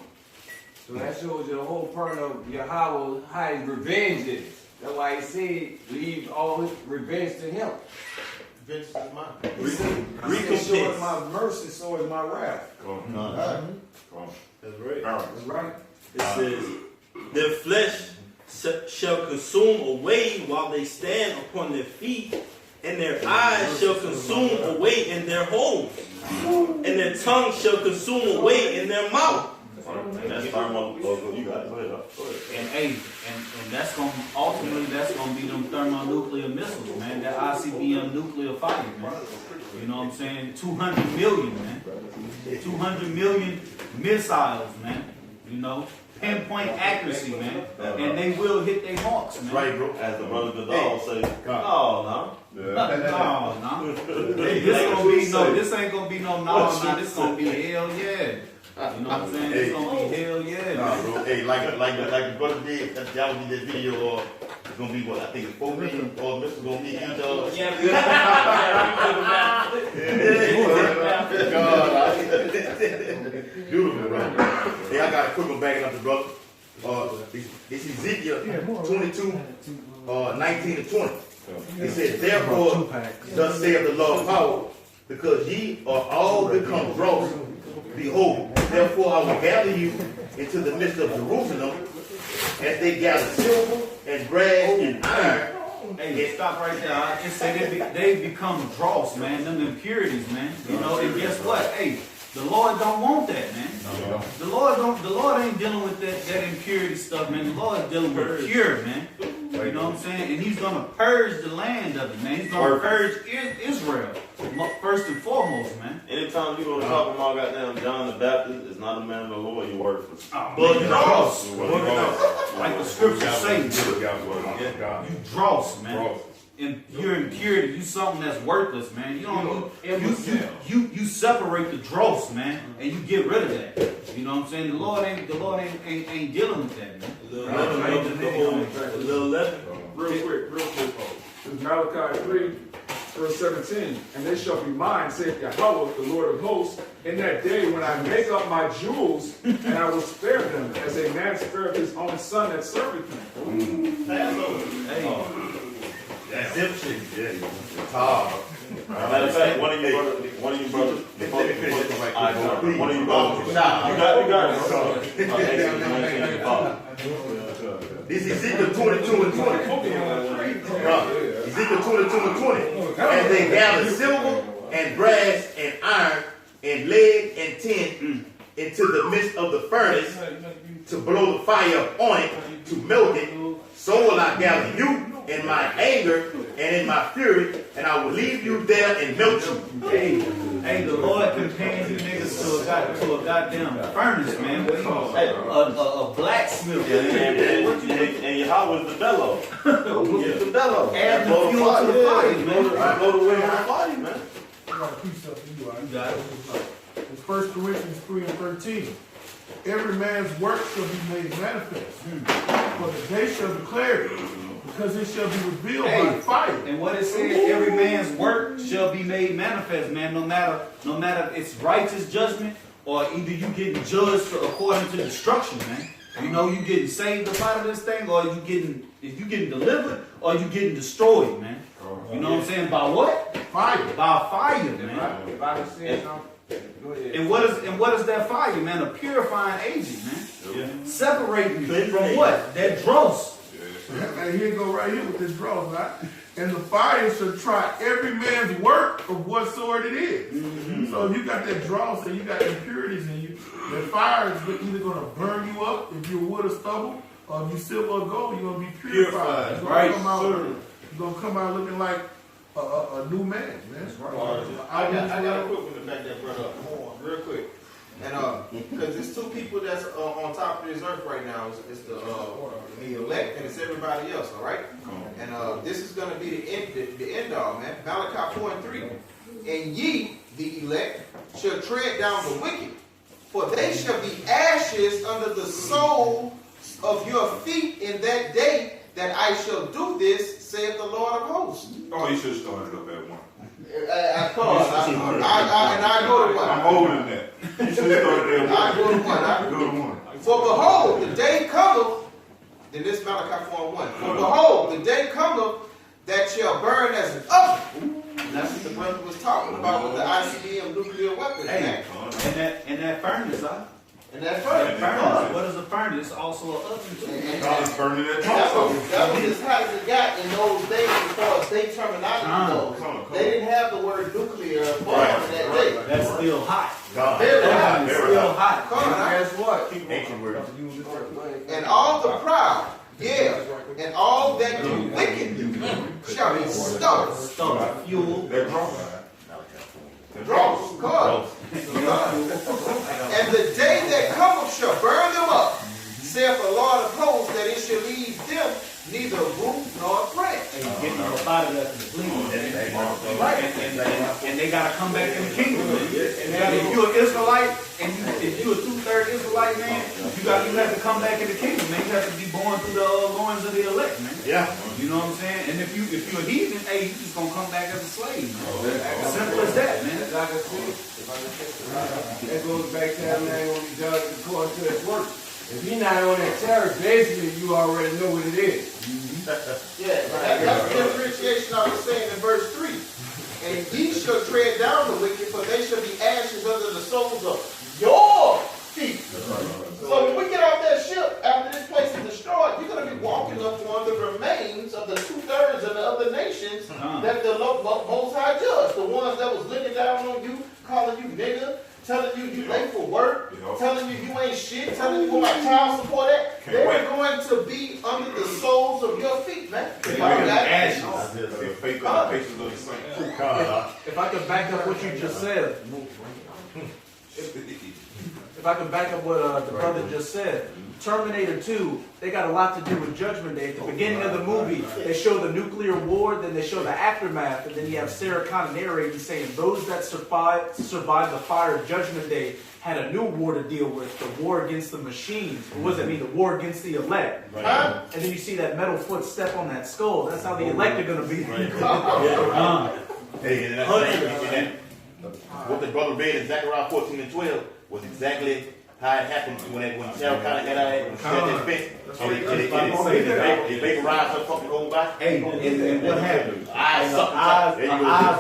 So that shows you the whole part of YAHAWAH, how his revenge is. That's why he said, leave all his revenge to him.
Vengeance is mine.
So is my mercy, so is my wrath.
That's right.
That's right.
It says, their flesh shall consume away while they stand upon their feet, and their eyes shall consume away in their holes, and their tongue shall consume away in their mouth.
And that's thermal. You got it. Go ahead.
And that's gonna ultimately be them thermonuclear missiles, man. That ICBM nuclear fire, man. You know what I'm saying? 200 million, man. 200 million missiles, man. You know, pinpoint accuracy, man. And they will hit their marks, man.
Right, bro. As the brother Gadol say, no. No. This ain't gonna be no. This gonna be hell yeah. You know what I'm saying? It's gonna be hell yeah.
Nah, bro. Hey, like the brother did, that would be that video, or it's gonna be what I think it's 4 million, or Mr. gonna meet each other. Beautiful, bro. Hey, I got a quick one backing up the brother. It's Ezekiel 22, 19 to 20. He said, therefore, thus saith the Lord of power, because ye are all become dross. Behold, therefore I will gather you into the midst of Jerusalem, as they gather silver and brass and iron.
Hey, stop right there. It said they become dross, man. Them impurities, man. You know, and guess what? Hey, the Lord don't want that, man. The Lord ain't dealing with that impurity stuff, man. The Lord is dealing with pure, man. You know what I'm saying? And he's gonna purge the land of it, man. He's gonna purge Israel first and foremost, man.
Anytime you gonna talk about goddamn John the Baptist, is not a man of the Lord, you worthless.
But dross. Like the scriptures say, you dross, man. And you're impurity, you something that's worthless, man. You don't you separate the dross, man, and you get rid of that. You know what I'm saying? The Lord ain't dealing with that, man.
A little lesson.
Real quick. This is Malachi 3, verse 17. And they shall be mine, saith YAHAWAH, the Lord of hosts, in that day when I make up my jewels, and I will spare them, as a man spareth his own son that serveth him.
Exemption. Yeah.
Matter of fact, one of you brothers. You got it.
This is Ezekiel 22 and 20. Ezekiel 22 and 20. As they gather silver and brass and iron and lead and tin into the midst of the furnace to blow the fire on it, to melt it, so will I gather you in my anger and in my fury, and I will leave you there and melt you.
Hey, the Lord compares you niggas to a goddamn furnace, man. A blacksmith.
And Yahweh is the bellow. It's the bellow.
Add the fuel to the fire, man.
I go to win the fire, man.
I got a piece up for you, all right?
You got it.
It's 1 Corinthians 3 and 13. Every man's work shall be made manifest, for the day shall declare it, because it shall be revealed by fire.
And what it says, every man's work shall be made manifest, man. No matter if it's righteous judgment or either you getting judged according to destruction, man. You know, you getting saved up out of this thing, or you getting delivered, or you getting destroyed, man. You know what I'm saying? By what?
Fire.
By fire, man. And what is that fire, man? A purifying agent, man. Yeah. Separating from what? That dross.
And here go right here with this dross, right? And the fire shall try every man's work of what sort it is. Mm-hmm. So if you got that dross and you got impurities in you, that fire is either going to burn you up if you're wood or stubble, or if you silver or gold, you're going to be purified. You're going to come out looking like a new man. That's right.
I got a quick one to back that brother up real quick. And because there's two people that's on top of this earth right now. It's the elect and it's everybody else, all right? And this is going to be the end all, man. Malachi 4 and 3 And ye, the elect, shall tread down the wicked, for they shall be ashes under the soles of your feet in that day that I shall do this, saith the Lord of hosts.
Oh, you should have started up at 1.
I go to 1.
I'm older than that. You should have started at 1.
I go to 1. For behold, the day cometh, then this Malachi 4:1. For behold, the day cometh that shall burn as an oven. That's what the brother was talking about with the ICBM nuclear weapons.
Hey, and that furnace, huh?
And that furnace.
What is a furnace? It's also an oven too.
It's burning that
That was as hot as it got in those days as far as they terminology goes. They didn't have the word nuclear bomb in that day.
That's still hot.
Very hot.
Still hot.
And guess what? And all the proud, and all that do wicked shall be stubborn.
Fuel.
They're drunk.
God. And the day that cometh shall burn them up, saith the Lord of hosts, that it shall leave them neither root nor branch.
Getting up out of that and they gotta come back in the kingdom. If you're an Israelite and if you're a 2/3 Israelite, man, you have to come back in the kingdom, man. You have to be born through the loins of the elect, man.
Yeah.
You know what I'm saying? And if you're a heathen, hey, you just gonna come back as a slave, man. Simple as that, man.
That goes back to that man when he does according to his work. If he's not on that terrace, basically you already know what it is.
That's the differentiation I was saying in verse 3. And ye shall tread down the wicked, for they shall be ashes under the soles of your feet. So when we get off that ship, after this place is destroyed, you're going to be walking up on the remains of the 2/3 of the other nations that the Most High judged. The ones that was looking down on you, calling you nigger, telling you late for work, telling you ain't shit, telling you what my child support at. They were going to be under the soles of your feet, man.
If I could back up what you just said, if I could back up what the brother just said, Terminator 2, they got a lot to do with Judgment Day. At the beginning of the movie, they show the nuclear war, then they show the aftermath, and then you have Sarah Connor narrating saying those that survived the fire of Judgment Day had a new war to deal with, the war against the machines. What does that mean? The war against the elect. Right. And then you see that metal foot step on that skull. That's how the elect are going to be.
Hey, and that's what the brother read in Zechariah 14:12 was exactly how it happened when Sarah Connor got out and set that fence. It vaporized her fucking whole body.
Hey, and what happened?
Eyes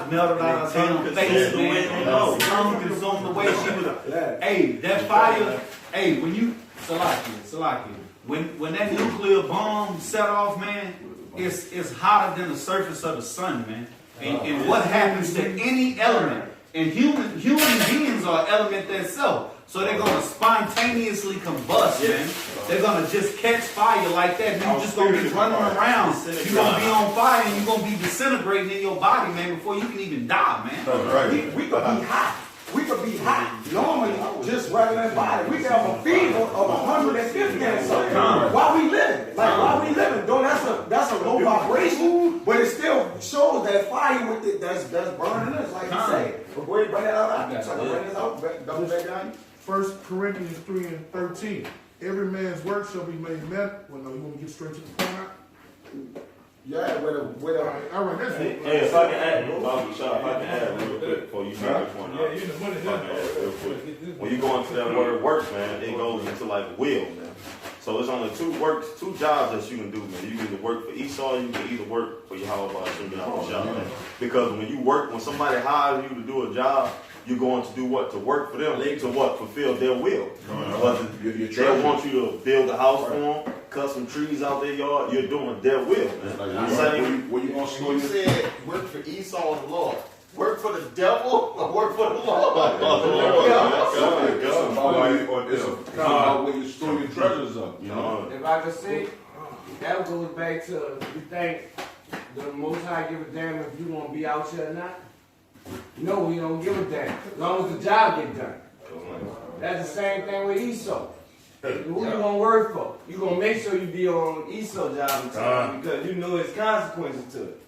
melted out of her face, man. Tongue consumed the way she was. Hey, that fire. Hey, when you Salakia, when that nuclear bomb set off, man, it's hotter than the surface of the sun, man. And what happens to any element? And human beings are an element themselves. So they're going to spontaneously combust, man. They're going to just catch fire like that. You're just going to be running around. You're going to be on fire and you're going to be disintegrating in your body, man, before you can even die, man.
We could be hot. We could be hot normally, just regular body. We could have a fever of 150 or something. While we living. Like, while we living. Though that's a low vibration, but it still shows that fire with it that's burning us, like you say. But go ahead, bring that out. Bring this out. Double back down.
1 Corinthians 3:13. Every man's work shall be made met. Well, no, you want to get straight to the point out?
Yeah, with a.
All right, that's it.
Hey, if I can add, if I can add real quick before you make this one out.
Yeah, you're in the money now.
Real quick. When you go into that word work, man, it goes into like will, man. So there's only two jobs that you can do, man. You can either work for Esau, you can either work for YAHAWASHI, man. Because when somebody hires you to do a job, you're going to do what? To work for them, to what? Fulfill their will. They want you to build a house for them, cut some trees out their yard. You're doing their will, man.
Where you going to store
You said work for Esau and the Lord. Work for the devil or work for the Lord?
It's about where you store your treasures up, you know?
If I could say, that goes back to, you think the Most High give a damn if you want to be out here or not? No, we don't give a damn. As long as the job get done. That's the same thing with Esau. Who you gonna work for? You gonna make sure you be on Esau's job in time because you know it's consequences to it.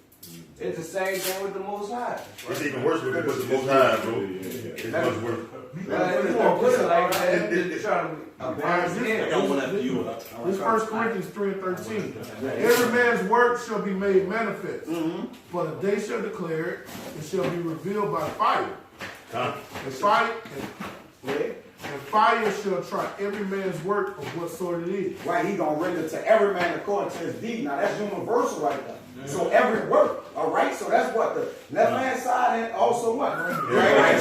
It's the same thing with the Most High.
It's even worse with the Most High, bro. It's much worse.
You won't put it like that. It's trying to balance it.
This 1 Corinthians 3:13. Every man's work shall be made manifest. For the day shall declare it, it shall be revealed by fire. And fire shall try every man's work of what sort it is.
Right, he gonna render to every man according to his deed. Now that's universal right there. So every work, all right. So that's what the left hand side and also what? Right. All right.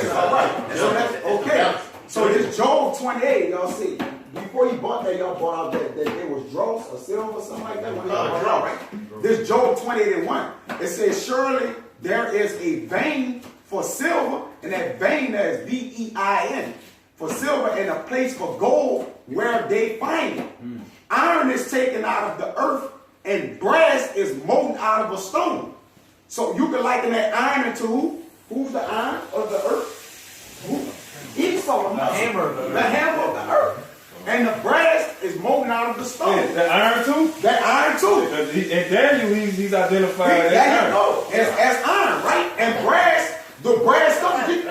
So that's okay. So this Job 28, y'all see. Before you bought that, y'all bought out that it was dross or silver or something like that. Right. This Job 28:1. It says, surely there is a vein for silver, and that vein there is VEIN. For silver, and a place for gold where they find it. Iron is taken out of the earth, and brass is molten out of a stone. So you can liken that iron into who? Who's the iron of the earth? Who? Esau, the hammer of the earth. And the brass is molten out of the stone.
Yeah, that iron too?
That iron too.
And Daniel, he's identified as iron.
As iron, right? And brass, the brass is coming.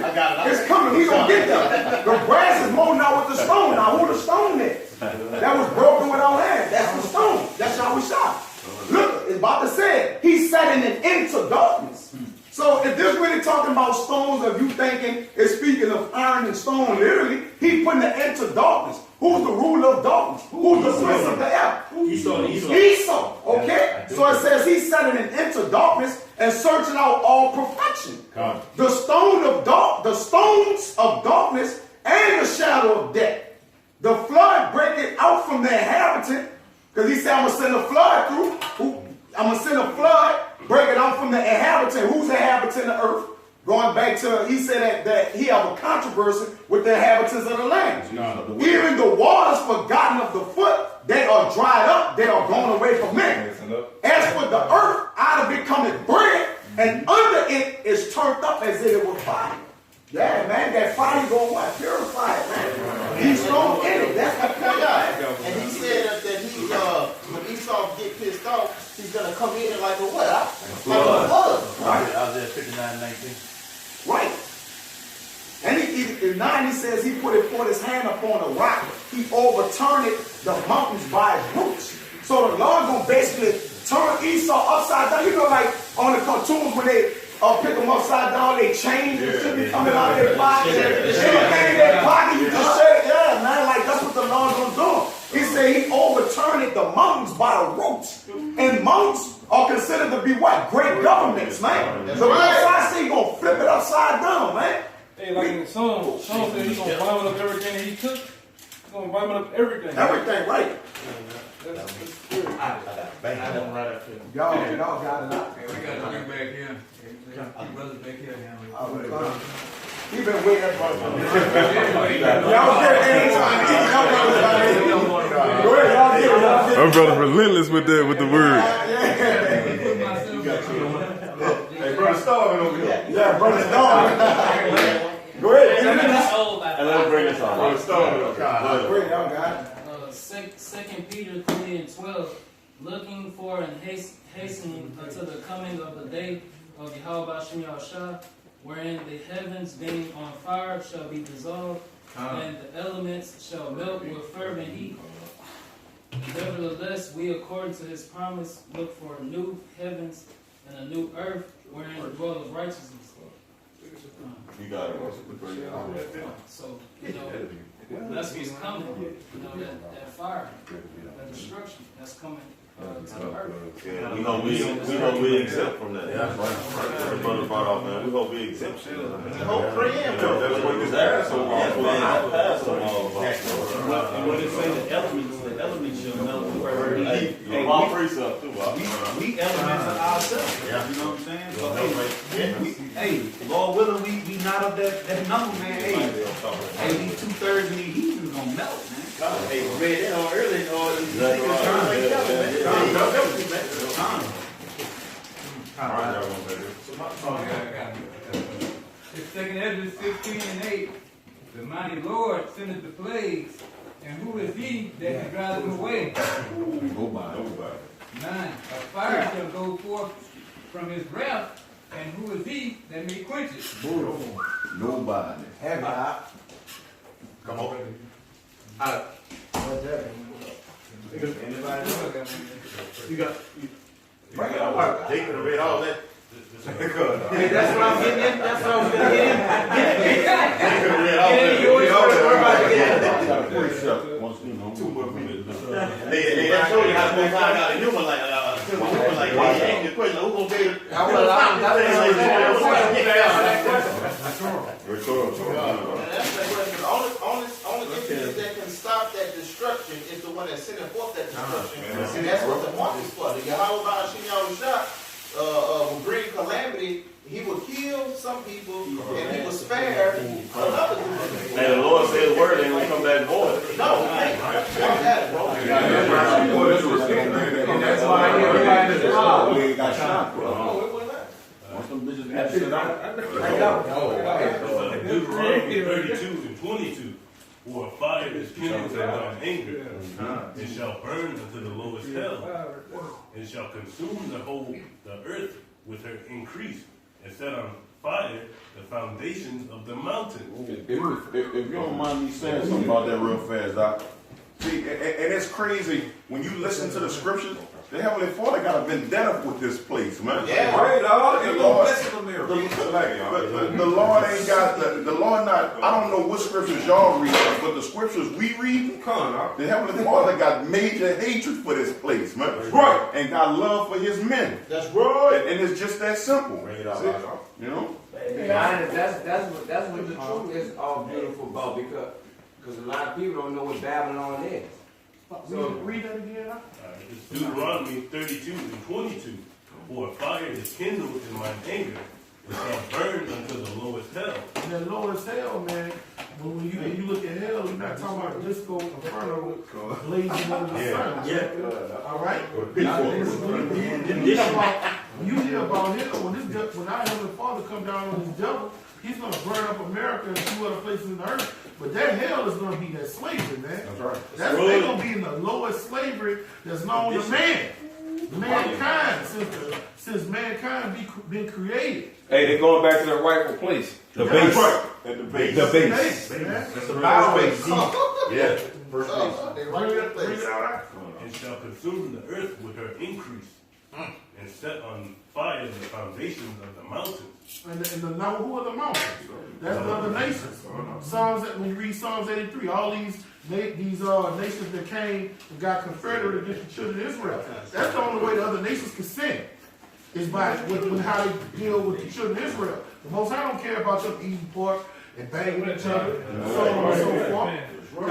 It's coming. He's going to get there. The brass is molten out with the stone. Now, who the stone is? That was broken with our hands. That's the stone. That's YAHAWASHI. Look, it's about to say it. He's setting it into darkness. So if this really talking about stones, if you thinking it's speaking of iron and stone, literally, he's putting it into darkness. Who's the ruler of darkness? Who's the prince of the air? Esau. Okay? So it says he's setting it into darkness and searching out all perfection. The stones of darkness and the shadow of death. The flood breaking out from the inhabitant, because he said, I'm going to send a flood through. I'm going to send a flood, break it out from the inhabitant. Who's the inhabitant of earth? Going back to, he said that he have a controversy with the inhabitants of the land. Even the waters forgotten of the foot, they are dried up, they are gone away from men. As for the earth, out of it cometh bread, and under it is turned up as if it were fire. Yeah, man, that fire going what? Purify it, man. He's strong in it. That's the point.
And he said that he, when Esau get pissed off, he's gonna come in like a what? Like a flood.
Right. Isaiah 59:19.
Right. And in 9 he says he put his hand upon a rock. He overturned the mountains by its roots. So the Lord gonna basically turn Esau upside down. You know, like on the cartoons when they pick them upside down, they change and shit be coming out of their pocket. Everything in their pocket, you just say, yeah, man, like that's what the Lord gonna do. He said he overturned the mountains by the roots. And mountains are considered to be what? Great governments, man. The Most High say he gonna flip it upside down, man.
Hey, like in the song said he's gonna vomit up everything that he took. He's gonna vomit up everything.
Everything, right.
Y'all got it up.
Hey, we got to bring back here. Brothers back here now.
He been waiting for y'all
Our brother relentless with the word.
Hey, brother Starvin over here.
Yeah, brother Starvin. Go ahead.
And let's bring this on.
Brother Starvin.
Go ahead, y'all got it.
2 Peter 3:12, looking for and hastening unto the coming of the day of YAHAWASHI, wherein the heavens being on fire shall be dissolved, and the elements shall melt with fervent heat. Nevertheless, we, according to his promise, look for new heavens and a new earth, wherein dwelleth righteousness.
You got it.
So, you know, that's what's coming. You know, that fire, that destruction that's coming to the earth.
Yeah, we hope we exempt from that. Yeah, right. The brother brought off, man. We hope we exempt.
Hope praying.
That's what this Passover
What it say, the elements shall melt with heat.
All precept too,
We elements of ourselves.
Yeah.
You know what I'm saying? So, hey, Lord willing, we not of that number, man. Hey, these 2/3 of these heathens gonna melt, man.
Hey, read that on early, these niggas turn like that, man.
It's 2 Ezra 16:8. The mighty Lord sendeth the plagues, and who is he that can drive them away?
Nobody.
9. A fire shall go forth from his wrath, and who is he that may quench it?
Nobody.
Heavy hot.
Come on.
Anybody know?
You got. Bring it out. They could have read all that.
Hey, that's what I'm getting in. That's what I'm getting in.
They show you how to find out the human like the question, who gonna be
only entity that can stop that destruction is the one that's sending forth that destruction. And that's what the mark is for. The Yahawah bahasham will bring calamity. He will kill some people and he will spare another group.
And the Lord said the word ain't gonna come back void.
No, hey, bro.
And that's why everybody is proud.
Got shot, bro.
Deuteronomy 32:22. For a fire is kindled in thine anger, it shall burn unto the lowest hell, and shall consume the earth with her increase, and set on fire the foundations of the mountains.
If you don't mind me saying something about that real fast, Doc. See, and it's crazy when you listen to the scriptures. The Heavenly Father got a vendetta with this place, man.
Yeah,
right, dog.
The Lord ain't got the Lord not. I don't know what scriptures y'all read, but the scriptures we read, the Heavenly Father got major hatred for this place, man. Right, and got love for His men.
That's right.
And it's just that simple. Bring it out, you know.
That's what the truth is all beautiful about, because a lot of people don't know what Babylon is.
So read that again.
It's Deuteronomy 32:22. For a fire is kindled in mine anger, it shall burn unto the lowest hell.
And the lowest hell, man. When you look at hell, you're not talking about disco inferno blazing in the sun.
Yeah.
All right. When you hear about hell, when our Heavenly Father come down on His devil, He's going to burn up America and 2 other places in the earth. But that hell is going to be that slavery, man.
That's right.
They're going to be in the lowest slavery that's known to man. Mankind, since mankind been created.
Hey, they're going back to their rightful place. The base.
Right. At the base.
The base.
That's
the first base.
Yeah. First base.
Bring it out.
And shall consume the earth with her increase, and set on fire the foundations of the mountains.
And who are the mountains? That's the other nations. When you read Psalms 83, all these nations that came and got confederate against the children of Israel. That's the only way the other nations can sin, is by how they deal with the children of Israel. The Most High don't care about them eating pork and banging each other, and so on and so forth. When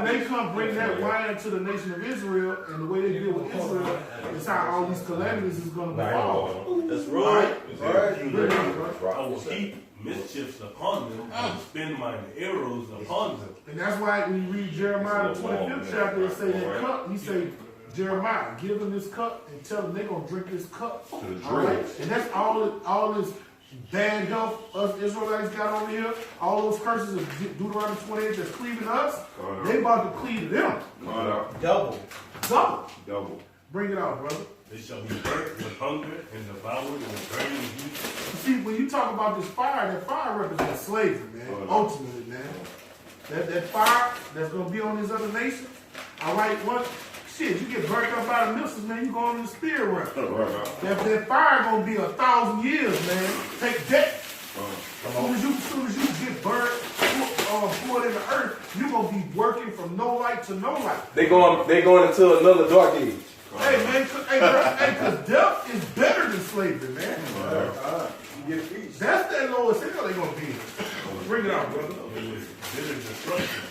they come bring that wine to the nation of Israel, and the way they deal with Israel is how all these calamities is going to befall.
That's right.
I will heap mischiefs upon them, and spin mine arrows upon them.
And that's why when you read Jeremiah the 25th chapter, it say that cup, he say, Jeremiah, give them this cup and tell them they're going to drink this cup. All right? And that's all this bad health us Israelites got over here. All those curses of Deuteronomy 28 that's cleaving us, they about to cleave them.
Double.
Bring it out, brother.
They shall be burnt with hunger and devoured with burning heat.
See, when you talk about this fire, that fire represents slavery, man. Ultimately, man. That fire that's going to be on these other nations. All right, you get burnt up by the missiles, man, you go on the spear run. That fire going to be 1,000 years, man. Take that. As soon as you get burned, poured in the earth, you're going to be working from no light to no light.
They going into another dark age.
Hey, man, because death is better than slavery, man. That's that lowest hell they're going to be in. Bring it out, brother.
Bitter destruction.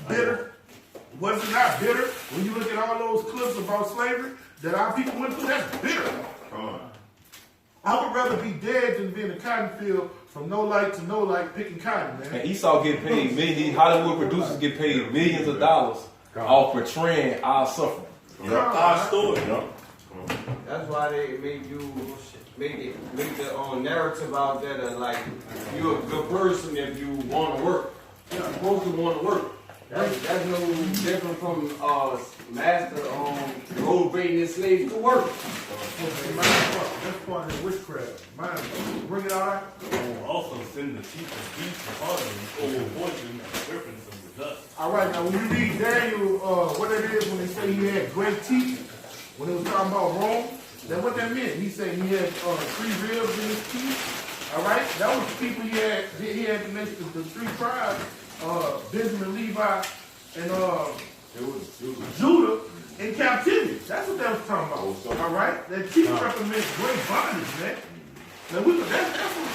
Bitter. Was it not bitter? When you look at all those clips about slavery that our people went through, that's bitter. I would rather be dead than be in a cotton field from no light to no light picking cotton, man.
And Esau get paid millions. These Hollywood producers get paid millions of dollars off portraying our suffering.
Our story.
That's why they make the narrative out there that like you're a good person if you want to work. You're supposed to want to work. That's no different from master motivating his slaves to work.
That's part of the witchcraft. Man, bring it out.
Also send the chief of beasts and arteries over poison and serpents of the dust.
All right, now when you read Daniel, what it is when they say he had great teeth, when it was talking about Rome, then what that meant? He said he had 3 ribs in his teeth. All right, that was the people he had the next to the 3 tribes, Benjamin, Levi, and Judah in captivity. That's what that was talking about. All right, that teeth represents great bondage, man. Now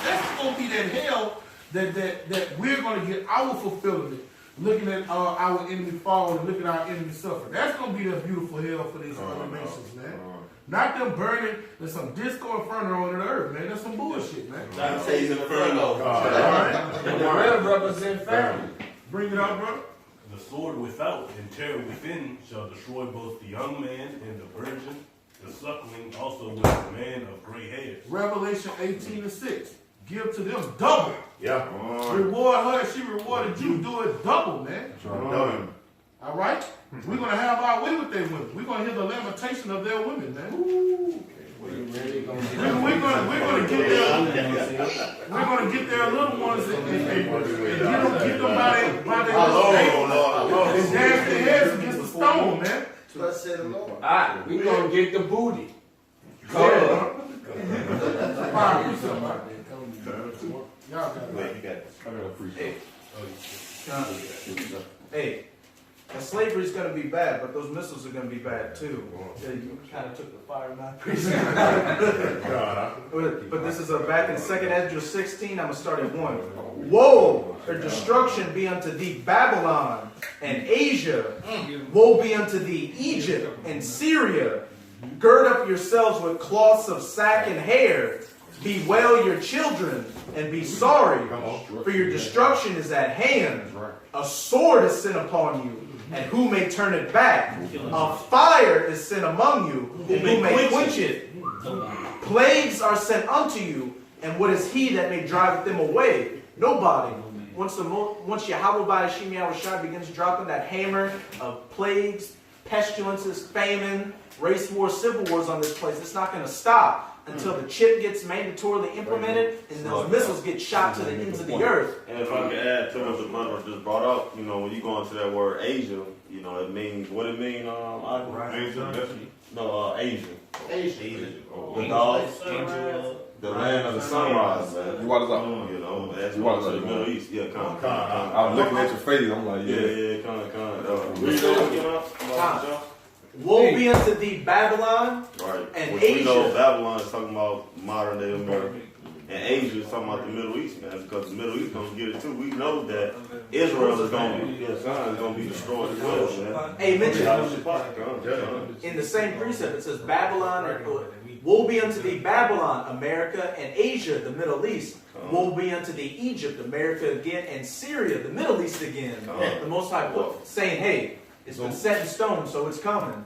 that's gonna be that hell that we're gonna get our fulfillment. Looking at our enemy fall and looking at our enemy suffer. That's going to be the beautiful hell for these other nations, man. Not them burning. There's some disco inferno on the earth, man. That's some bullshit, man.
Dante's Inferno.
The red represent family.
Bring it up, bro.
The sword without and terror within shall destroy both the young man and the virgin, the suckling also with the man of gray hair.
Revelation 18:6. Give to them double.
Yeah.
Reward her, she rewarded you. Do it double, man. All right? We're going to have our way with their women. We're going to hear the lamentation of their women, man. We're going to get their, we're going to get their little ones and get them by their and dash their heads against the stone, man.
Thus said the Lord.
All right, we're going to get the booty.
Y'all got it.
Hey, and slavery's going to be bad, but those missiles are going to be bad too. Yeah, you kind of took the fire, man. But this is back in 2nd Ezra 16. I'm going to start at 1. Woe, her destruction be unto thee, Babylon and Asia. Woe be unto thee, Egypt and Syria. Gird up yourselves with cloths of sack and hair. Bewail your children and be sorry, for your destruction is at hand. A sword is sent upon you, and who may turn it back? A fire is sent among you, and who may quench it? Plagues are sent unto you, and what is he that may drive them away? Nobody. Once YAHAWASHI begins dropping that hammer of plagues, pestilences, famine, race wars, civil wars on this place, it's not going to stop until the chip gets mandatorily implemented and those missiles get shot to the ends of the earth.
And if I can add to what the brother just brought up, you know, when you go into that word Asia, you know, it means, what it mean, Asia. The dogs, the land of the sunrise, man.
You want to
you know, that's what to the Middle East. Yeah, kind.
I'm looking at your face, I'm like,
kind.
Woe be unto thee, Babylon, and
Which
Asia.
We know Babylon is talking about modern day America. And Asia is talking about the Middle East, man, because the Middle East going to get it too. We know that Israel is going to be destroyed as well, man.
Hey, mention in the same precept, it says Babylon, woe be unto thee, Babylon, America, and Asia, the Middle East. Woe be unto thee, Egypt, America again, and Syria, the Middle East again. The Most High saying, hey, it's been set in stone, so it's coming.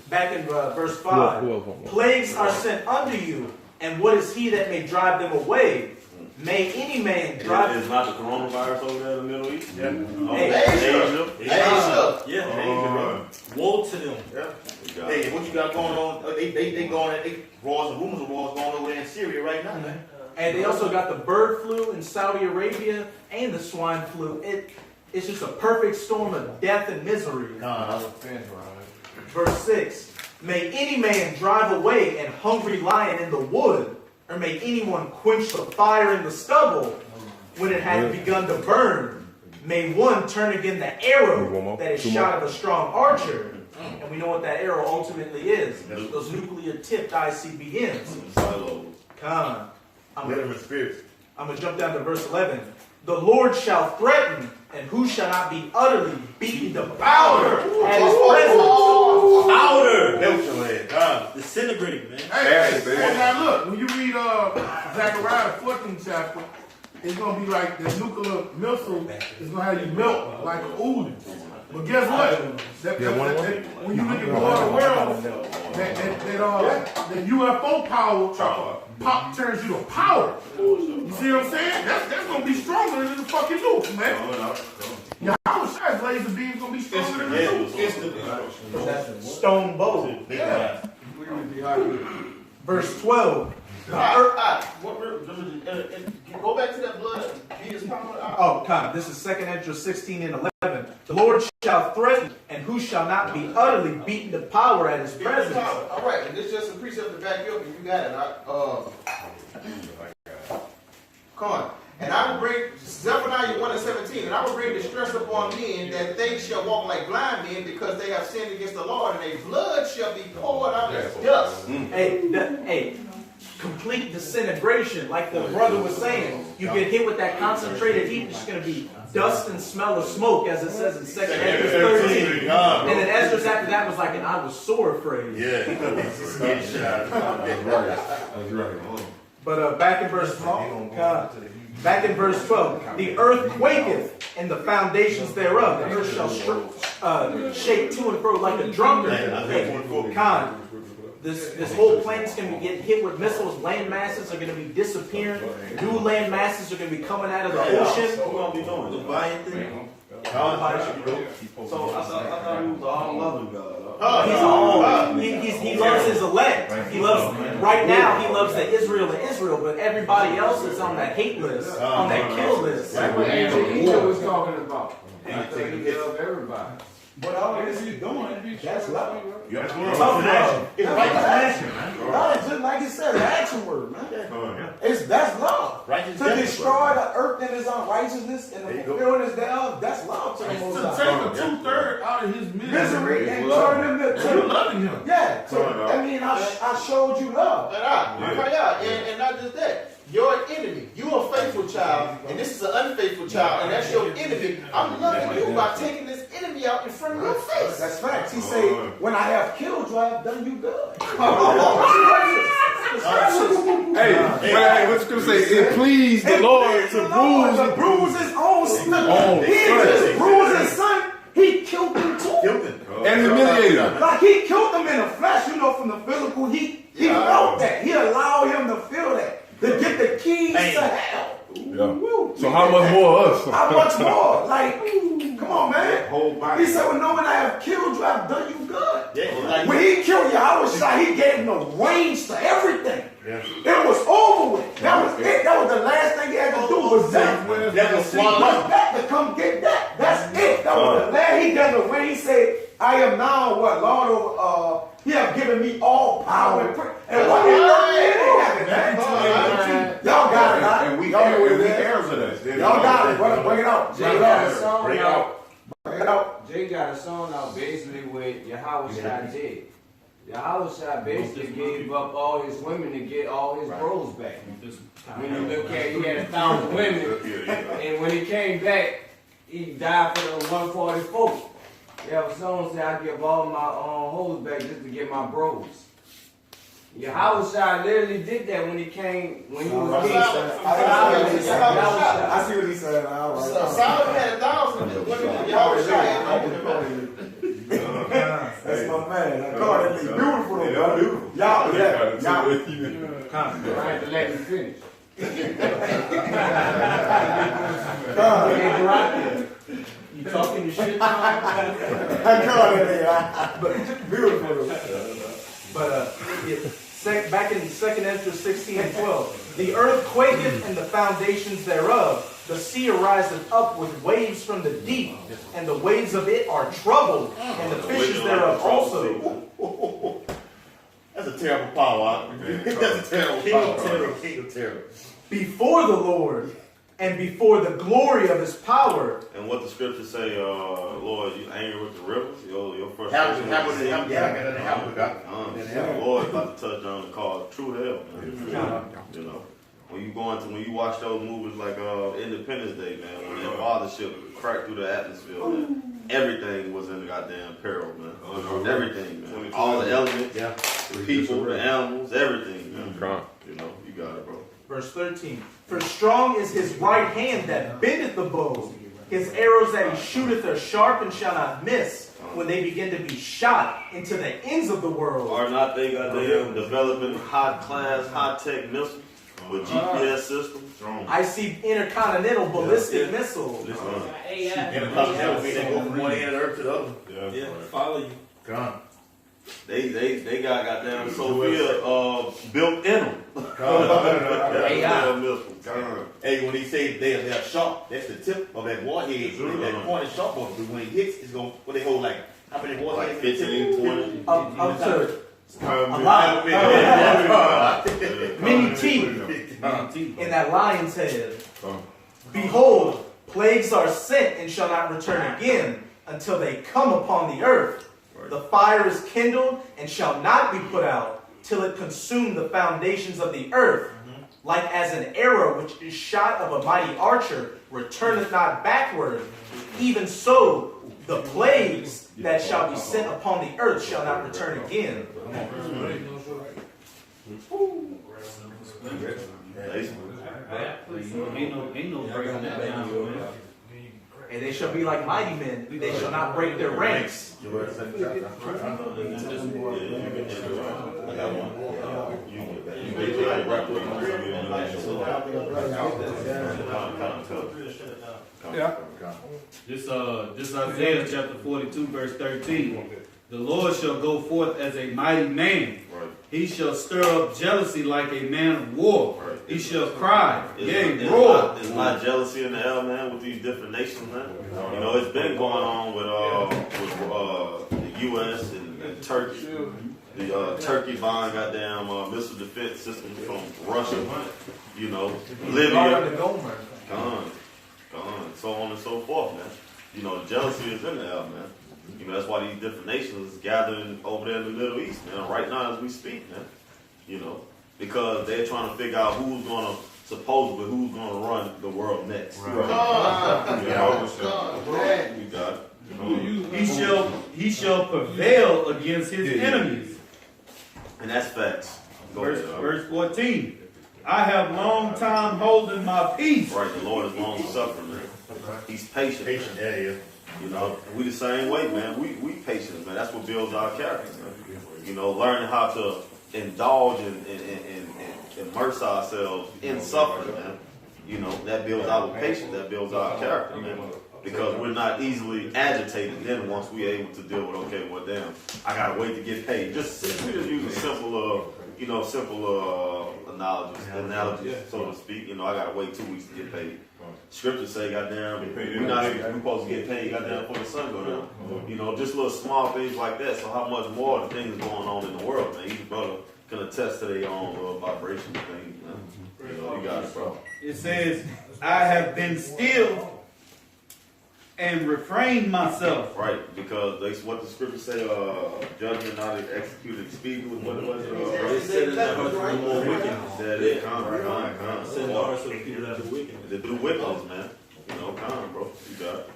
Back in verse 5. Plagues are sent unto you, and what is he that may drive them away? May any man drive...
It's not the coronavirus over there in the Middle East?
Yeah.
Asia.
Yeah. Woe to them.
Yeah. Hey, what you got going on? They going at wars and rumors of wars going over there in Syria right now, man.
And they also got the bird flu in Saudi Arabia and the swine flu. It's just a perfect storm of death and misery. Verse 6. May any man drive away an hungry lion in the wood, or may anyone quench the fire in the stubble when it hath begun to burn. May one turn again the arrow that is shot of a strong archer. And we know what that arrow ultimately is. Those nuclear-tipped ICBMs. I'm going to jump down to verse 11. The Lord shall threaten, and who shall not be utterly beaten to powder at his presence?
Powder! Disintegrating, man.
Hey, now look, when you read Zechariah, the 14th chapter, it's going to be like the nuclear missile is going to have you melt like an oodle. But guess what? When you look at war of the world, that UFO power turns you to powder. You see what I'm saying? That's going to be stronger than the fucking nukes, man. YAHAWASHI's laser beam is going to be stronger than the nukes.
Stone bow.
Yeah.
Verse 12.
Go back to that blood.
Oh, God. This is 2nd Ezra 16 and 11. The Lord shall threaten, and who shall not be utterly beaten to power at his presence.
All right, and this is just a precept to back you up, and you got it. Come on. And I will bring, Zephaniah 1:17, and I will bring distress upon men, that they shall walk like blind men, because they have sinned against the Lord, and their blood shall be poured out as dust.
Hey, complete disintegration, like the brother was saying. You get hit with that concentrated heat, it's going to be dust and smell of smoke, as it says in 2nd Ezra 13. And then Ezra's after that was like, and I was sore afraid.
Yeah. That's right.
But back in verse 12, the earth quaketh, and the foundations thereof. The earth shall shake to and fro like a drunkard. This whole planet's going to be getting hit with missiles. Land masses are going to be disappearing. New land masses are going to be coming out of the ocean.
What we gonna be doing? The buying thing? So I thought he was all loving God.
He loves his elect. He loves right now. He loves the Israel, but everybody else is on that hate list, on that kill list.
That's what Angel was talking about. He loves everybody.
But all this he's doing, that's love.
It's
action, man. Love is just like you said, an action word, man. That's love. To destroy the earth in its unrighteousness and the fulfillment thereof, that's love to the Most High.
To take the 2/3 out of his
misery and turn him to
loving him.
Yeah. I mean, I showed you love.
And not just that. Your enemy, you a faithful child, and this is an unfaithful child, and that's your enemy. I'm loving you by taking this enemy out in front of your face.
That's facts. He said, when I have killed you, I have done you good.
Hey, what's you gonna say? It pleased the Lord to
bruise his own son. He didn't just bruise his son, he killed him too.
And humiliated him.
Like he killed him in the flesh, from the physical. He felt that. He allowed him to feel that. To get the keys to hell.
Yeah. So how much more us?
How much more? Like, come on, man. He said, when I have killed you, I've done you good. When he killed YAHAWASHI, he gave him the range to everything. It was over with. That was it. That was the last thing he had to do was that. That to come get that. That's it. That was the last. He got the range. He said, I am now what? Lord over, he have given me all power and what he done, y'all got it, right?
And we heirs of that.
Y'all got it, brother. Bring it out.
Jay got a song out. Jay got a song out basically with YAHAWASHI did. YAHAWASHI basically gave up all his women to get all his bros back. When you look at it, he had 1,000 women, and when he came back, he died for the 144. Yeah, someone said I give all my hoes back just to get my bros. YAHAWASHI literally did that when he came, when he was king.
I see what he said.
Solomon had 1,000 women. YAHAWASHI had
That's my man. Accordingly, beautiful, bro. Y'all,
I had to let him finish.
You talking your shit?
Beautiful.
But back in 2nd Ezra 16 and 12, the earth quaketh and the foundations thereof. The sea ariseth up with waves from the deep, and the waves of it are troubled, and the fishes thereof also.
That's a terrible power. That's a terrible power. King of terror.
Before the Lord, and before the glory of his power.
And what the scriptures say, Lord, you angry with the rivers? Your frustration with the sea. The Lord about to touch on the call true hell, man. When you watch those movies like Independence Day, man, when that fathership cracked through the atmosphere, man, everything was in the goddamn peril, man. Everything, man. All the elements, the people, the animals, everything, man. You got it, bro.
Verse 13. For strong is his right hand that bendeth the bow. His arrows that he shooteth are sharp and shall not miss when they begin to be shot into the ends of the world.
Are not they goddamn developing high-class, high-tech missiles with GPS systems?
I see intercontinental ballistic missiles.
Intercontinental means they go from one end of the earth to the other.
Yeah, follow you.
God. They got goddamn Sophia built in them.
Hey, when he say they're sharp, that's the tip of that warhead. That point is sharp, but when it hits, it's going. What they hold like how many warheads?
Like 15, 20.
Up to a lot. Many teeth in that lion's head. Behold, plagues are sent and shall not return again until they come upon the earth. The fire is kindled and shall not be put out till it consume the foundations of the earth. Like as an arrow which is shot of a mighty archer returneth not backward, even so the plagues that shall be sent upon the earth shall not return again.
Ain't no breaking that down, man.
And they shall be like mighty men, they shall not break their ranks.
Yeah. This Isaiah chapter 42, verse 13. The Lord shall go forth as a mighty man. He shall stir up jealousy like a man of war. He shall cry, yea, roar.
There's not jealousy in the air, man, with these different nations, man. You know, it's been going on with the U.S. and Turkey. The Turkey buying goddamn missile defense systems from Russia. You know, Libya. Gone, so on and so forth, man. You know, the jealousy is in the air, man. You know, that's why these different nations gathering over there in the Middle East, man, right now as we speak, man. You know, because they're trying to figure out who's going to run the world next.
He shall prevail against his enemies.
And that's facts.
Verse 14. I have long time holding my peace.
Right, the Lord is long suffering, man. He's patient. You know, we the same way, man. We patient, man. That's what builds our character, man. You know, learning how to indulge and immerse ourselves in suffering, man. You know, that builds our patience, that builds our character, man. Because we're not easily agitated then once we're able to deal with, okay, well, damn, I gotta wait to get paid. Just use a simple analogies, so to speak. You know, I gotta wait 2 weeks to get paid. Scriptures say, goddamn, we're supposed to get paid, goddamn, before the sun go down. You know, just little small things like that. So how much more the things going on in the world, man? Each brother can attest to their own vibration things, man. You know, you got it, bro.
It says, I have been still and refrained myself.
Right, because that's what the scriptures say, judgment not executed speedily. What it was? It said it never do more wickedness. That it come. Sin the hearts of the people that do wickedness. They do wickedness, man. You know, come, bro. You got it.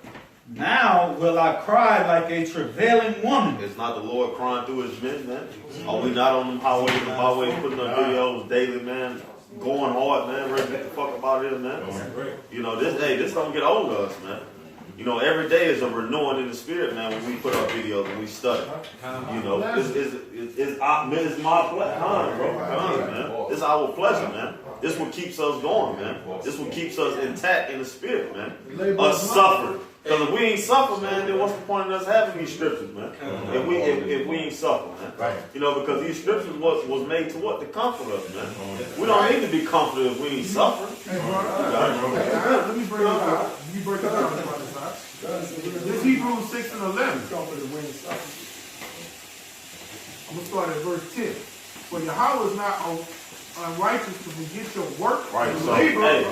Now will I cry like a travailing woman.
It's not the Lord crying through his men, man. Are we not on them highways and byways putting up videos daily, man? Going hard, man. Ready to get the fuck up out of here, man. You know, this don't get old to us, man. You know, every day is a renewing in the spirit, man, when we put our videos and we study. You know, it's my pleasure, bro. Man. It's our pleasure, man. This what keeps us going, man. This what keeps us intact in the spirit, man. Us suffer. Because if we ain't suffer, man, then what's the point of us having these scriptures, man? If we ain't suffer, man. You know, because these scriptures was made to what? To comfort us, man. We don't need to be comforted if we ain't suffering.
Let me break it down. You break it down. This Hebrews 6 and 11. I'm going to start at verse 10. For Yahawah is not unrighteous to forget your work and labor.
Hey,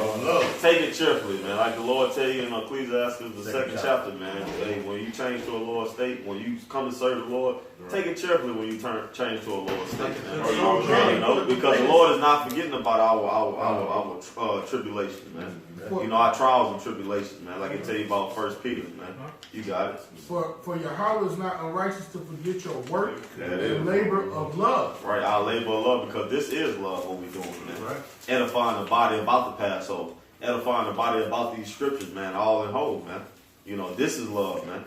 take it cheerfully, man. Like the Lord tell you in Ecclesiastes, the 2nd chapter, man. Hey, when you change to a lower state, when you come to serve the Lord, take it cheerfully when you change to a lower state, man. You know, because the Lord is not forgetting about our tribulations, man. You know, our trials and tribulations, man. Like I tell you about 1 Peter, man. You got it.
For Yahawah is not unrighteous to forget your work and labor of love.
Right, our labor of love, because this is love, what we're doing, man. Right. Edifying the body about the Passover. Edifying the body about these scriptures, man, all in whole, man. You know, this is love, man.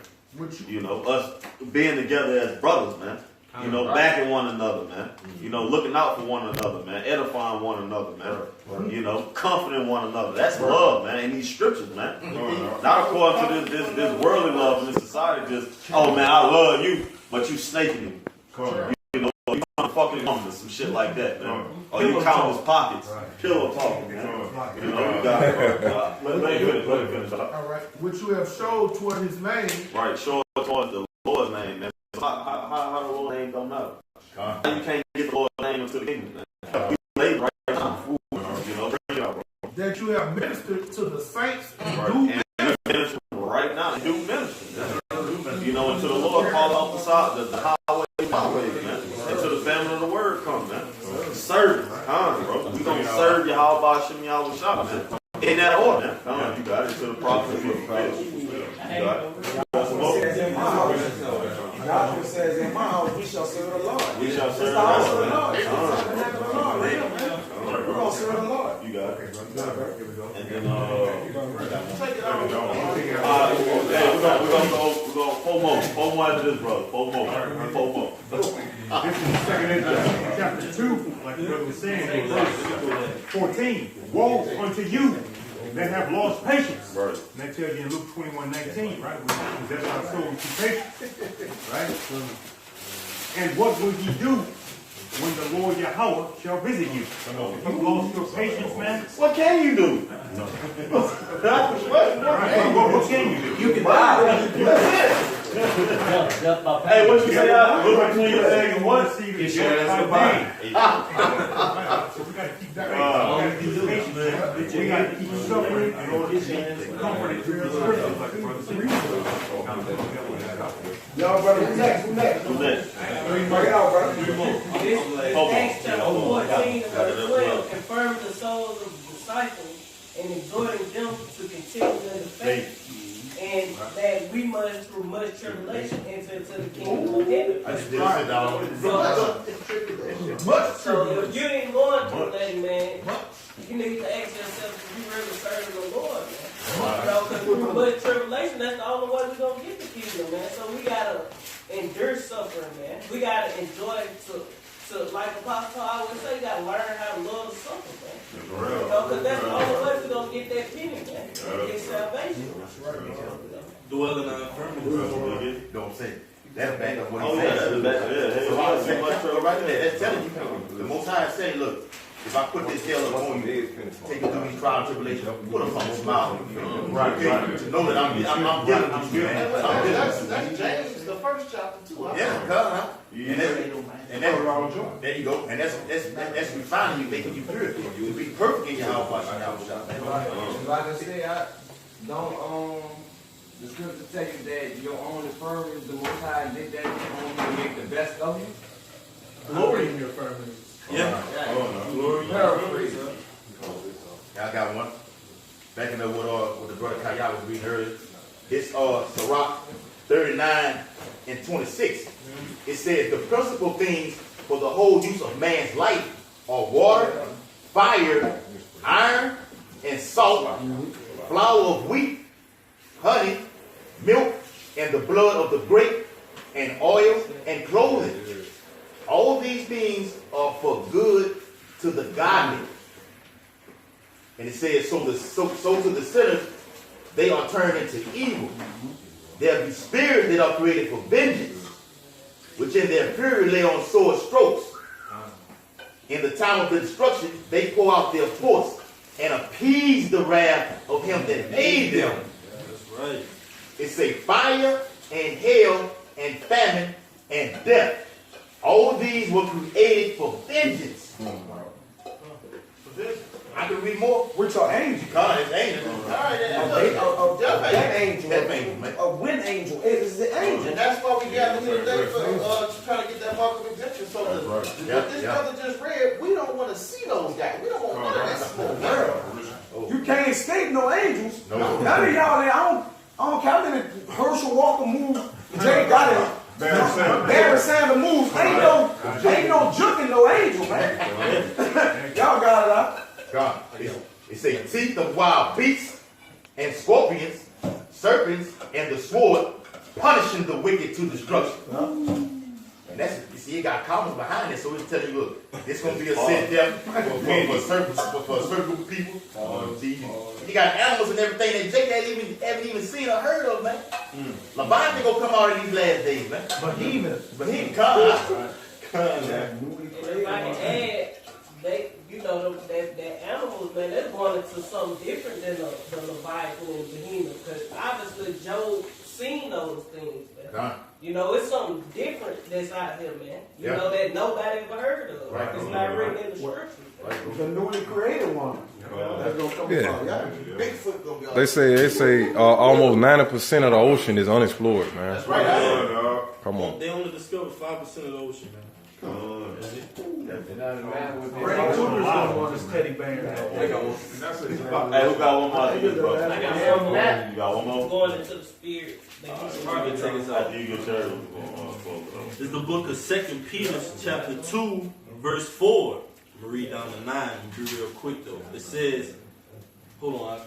You know, us being together as brothers, man. You know, backing one another, man. You know, looking out for one another, man. Edifying one another, man. You know, comforting one another. That's love, man. In these scriptures, man. Not according to this worldly love in this society. Just, oh man, I love you, but you snaking me. You know, you want to fucking numbers, some shit like that, man. Or you count his pockets. Pillow talking, man. You know, you got it. Let me finish.
All right. Which you have showed toward his name.
Right, show toward the Lord's name, man. How the Lord's name don't matter? You can't get the Lord's name into the kingdom, man. You late right now. You know, bring it up, bro.
That you have ministered to the saints and
Right. And minister right now, do ministry. You know, until the Lord call off the side, the highway, man. Until the family of the word come, man. Serve, bro. We gonna serve YAHAWASHI, YAHAWASHI, man. In that order, man. You got it to the prophet. You got it.
God says, in my house we shall serve the Lord.
We shall serve
the
Lord.
We're going to serve the Lord.
You got it. And then,
take it on.
we're going four more after this, brother. Four more.
This is the second Ezra, chapter 2, like the brother was saying, verse 14. Woe unto you that have lost patience.
Right.
And that tells you in Luke 21:19, right? That's our soul to patience. Right? And what will ye do when the Lord Yahawah shall visit you? If you lost your patience, man,
what can you do?
What can you do?
You can die.
Hey, what you say? Look between your leg and what?
So we got to keep that right. We got to keep suffering in order to be comforted through the scriptures, like the brother said.
Y'all, brother, who's next? Bring it out, brother.
This Acts chapter 14 and verse 12 confirms the souls of the disciples and exhorting them to continue in the faith. And that we must, through much tribulation, enter into the kingdom of heaven.
I just did sit down.
So if you ain't going through that, man, you need to ask yourself if you really serving the Lord, man. You know, because through much tribulation, that's the only way we're going to get the kingdom, man. So we got to endure suffering, man. We got to enjoy like Apostle always say, you got to learn how to love the suffering, man. You know, because that's the only way we're going to get that penny, man. Get salvation.
Dwelling on infirmity.
You know what I'm saying? That's back up what he
Yeah.
So right there, that's telling you, the Most High is saying, look, if I put this tail up on you, take you through these trials and tribulations, put a fucking smile on you. Right. To know that I'm dealing with you, man.
That's James, the first chapter, too.
Yeah, and there you go. And that's refining you, making you pure. You'll be perfect in your house.
Like I say, I don't, the scripture tell you that your own infirmities, the Most High did that to make the best of you.
Glory in your infirmities.
Yeah.
Glory. Paraphrase.
I got one. Backing up what the brother Kaya was reading earlier. It's Sirach 39 and 26. It says the principal things for the whole use of man's life are water, fire, iron, and salt, flour of wheat, honey, milk, and the blood of the grape, and oil, and clothing. All these things are for good to the godly. And it says, so to the sinners, they are turned into evil. There be spirits that are created for vengeance, which in their fury lay on sword strokes. In the time of the destruction, they pour out their force and appease the wrath of him that made them.
That's right.
It say fire and hail and famine and death. All these were created for vengeance. I can read more.
Which are angels.
God, it's angels.
That angel. A wind angel is the angel.
And that's why we gather here today for trying to get that mark of exemption. So what this brother just read, we don't want to see those guys. We don't want none of that smoke.
You can't escape no angels.
No.
None of y'all there. I don't count them. Herschel Walker move. Jay got it. Barry Sanders moves. Ain't no juking no angel, man. Y'all got it out.
God, it say teeth of wild beasts and scorpions, serpents, and the sword, punishing the wicked to destruction. And that's, you see, it got commas behind it, so it's telling you, look, it's going to be a set there for a certain group of people. See, you got animals and everything that Jake haven't even seen or heard of, man. Leviathan going to come out in these last days, man. Behemoth come.
And if I can add, they, you know, that animals, man, they're going into something different than the Leviathan and Behemoth, because obviously Job seen those things, man. You know, it's something different that's out here, man. You know, that nobody ever heard of. Right. It's not written in the scriptures.
The newly created one. That's gonna come from. Bigfoot gonna be on.
They say almost 90% of the ocean is unexplored, man.
That's right.
Come on.
They only discovered 5% of the ocean, man.
Brady Cooper's gonna want his teddy bear.
Hey, who got one more?
I got one more.
You got one more?
Going into the spirit.
After you get yours.
This is the book of 2 Peter, chapter 2, verse 4. I'm going to read down to 9 and be real quick though. It says, hold on.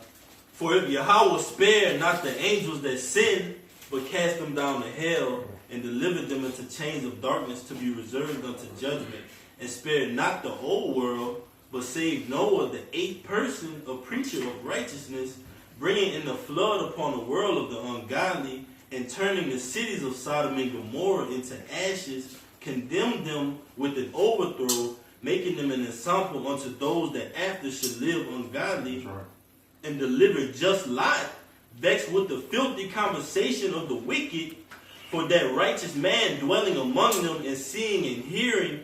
For if Yahawah spare not the angels that sin, but cast them down to hell, and delivered them into chains of darkness to be reserved unto judgment, and spared not the whole world, but saved Noah, the 8th person, a preacher of righteousness, bringing in the flood upon the world of the ungodly, and turning the cities of Sodom and Gomorrah into ashes, condemned them with an overthrow, making them an ensample unto those that after should live ungodly, and delivered just Lot, vexed with the filthy conversation of the wicked, for that righteous man dwelling among them and seeing and hearing,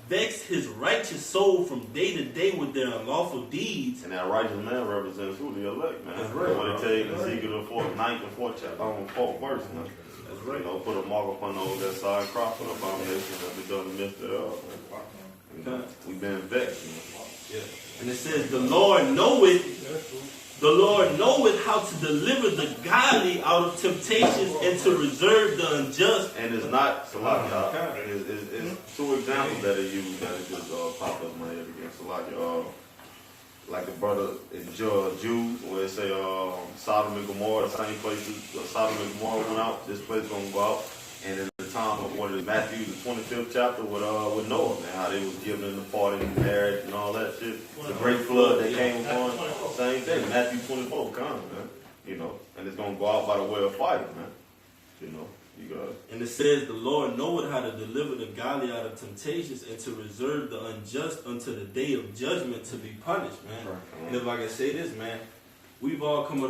vexed his righteous soul from day to day with their unlawful deeds.
And that righteous man represents who? The elect, man. That's right. What it tell you in Ezekiel the 9th and 4th chapter, on 4th verse, man. That's right. You know, put a mark upon those that side crop of the abomination that we done in the midst thereof. We've been vexed, man.
Yeah. And it says, the Lord knoweth how to deliver the godly out of temptations and to reserve the unjust.
And it's not, it's 2 examples that are used that it just popped up in my head again. So like the brother in Jude, where it say Sodom and Gomorrah, the same places Sodom and Gomorrah went out, this place gonna go out. And in the time of what is Matthew, the 25th chapter with Noah, man, how they was given in the party and marriage and all that shit. The great flood that came upon, same thing. Matthew 24 comes, man. You know, and it's gonna go out by the way of fire, man. You know, you got it.
And it says the Lord knoweth how to deliver the godly out of temptations and to reserve the unjust unto the day of judgment to be punished, man. And if I can say this, man, we've all come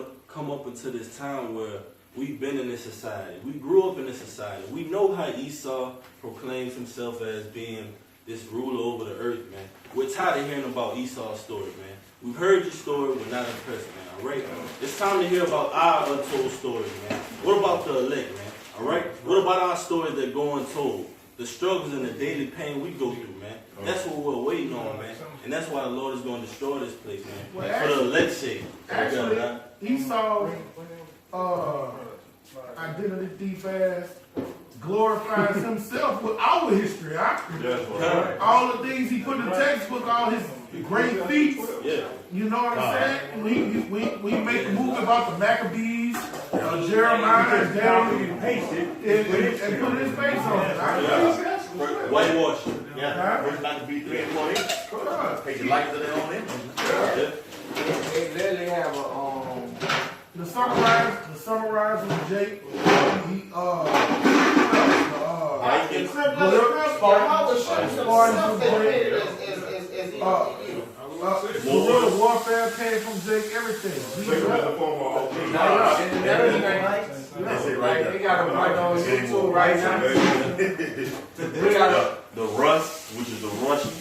up into this time where we've been in this society. We grew up in this society. We know how Esau proclaims himself as being this ruler over the earth, man. We're tired of hearing about Esau's story, man. We've heard your story, we're not impressed, man, all right? It's time to hear about our untold stories, man. What about the elect, man, all right? What about our stories that go untold? The struggles and the daily pain we go through, man. That's what we're waiting on, man. And that's why the Lord is going to destroy this place, man.
Well,
for the elect's sake.
Actually, Esau identity thief ass glorifies himself with our history, huh?
Right.
All the things he put in the textbook, all his great feats.
Yeah.
You know what I'm saying? We make a movie about the Maccabees, Jeremiah, and Daniel, and put his face on it.
Whitewash. Yeah. First not to be 3 and 4 inches. Take the lights of their own image.
They literally have
the summarize with Jake. Guerrilla warfare came from Jake. Everything.
They got him right on YouTube right now.
We got the Russ, which is the Russian.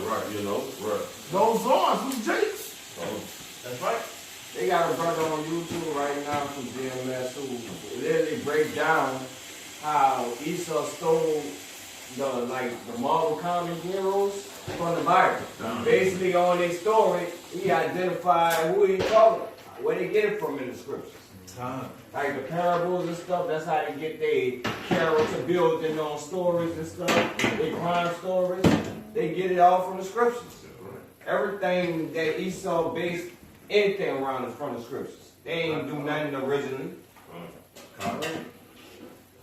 Right, you know, right.
Those arms from Jake's.
That's right. They got a brother on YouTube right now from GMS who literally break down how Esau stole the Marvel comic heroes from the Bible. Basically on their story, he identified who he talking, where they get it from in the scriptures. Like the parables and stuff, that's how they get their character building on stories and stuff, their crime stories. They get it all from the scriptures. Everything that Esau based anything around is from the scriptures. They ain't do nothing originally.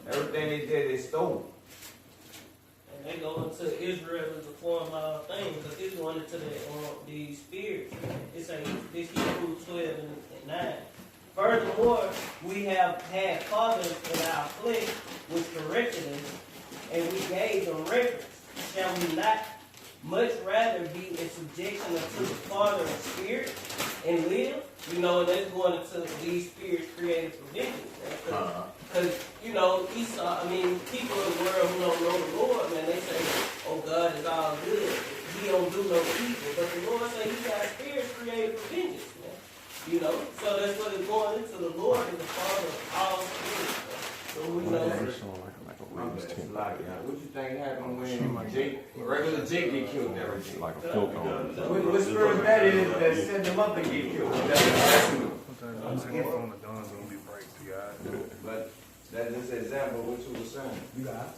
Everything they did, they stole.
furthermore, we have had fathers in our flesh which corrected us, and we gave them reverence. Shall we not much rather be in subjection unto the Father of spirit and live? You know, and that's going into these spirits created for vengeance. Because, you know, Esau, I mean, people in the world who don't know the Lord, man, they say, oh, God is all good. He don't do no evil. But the Lord say he got spirits created for vengeance, man. You know? So that's what it's going into. The Lord is the Father of all spirits, man. So we know.
What you think happened when Jake, regular Jake get killed?
Like a filter.
What spirit that is that set them up and get killed? But that's just an example of what you were saying.
You got it.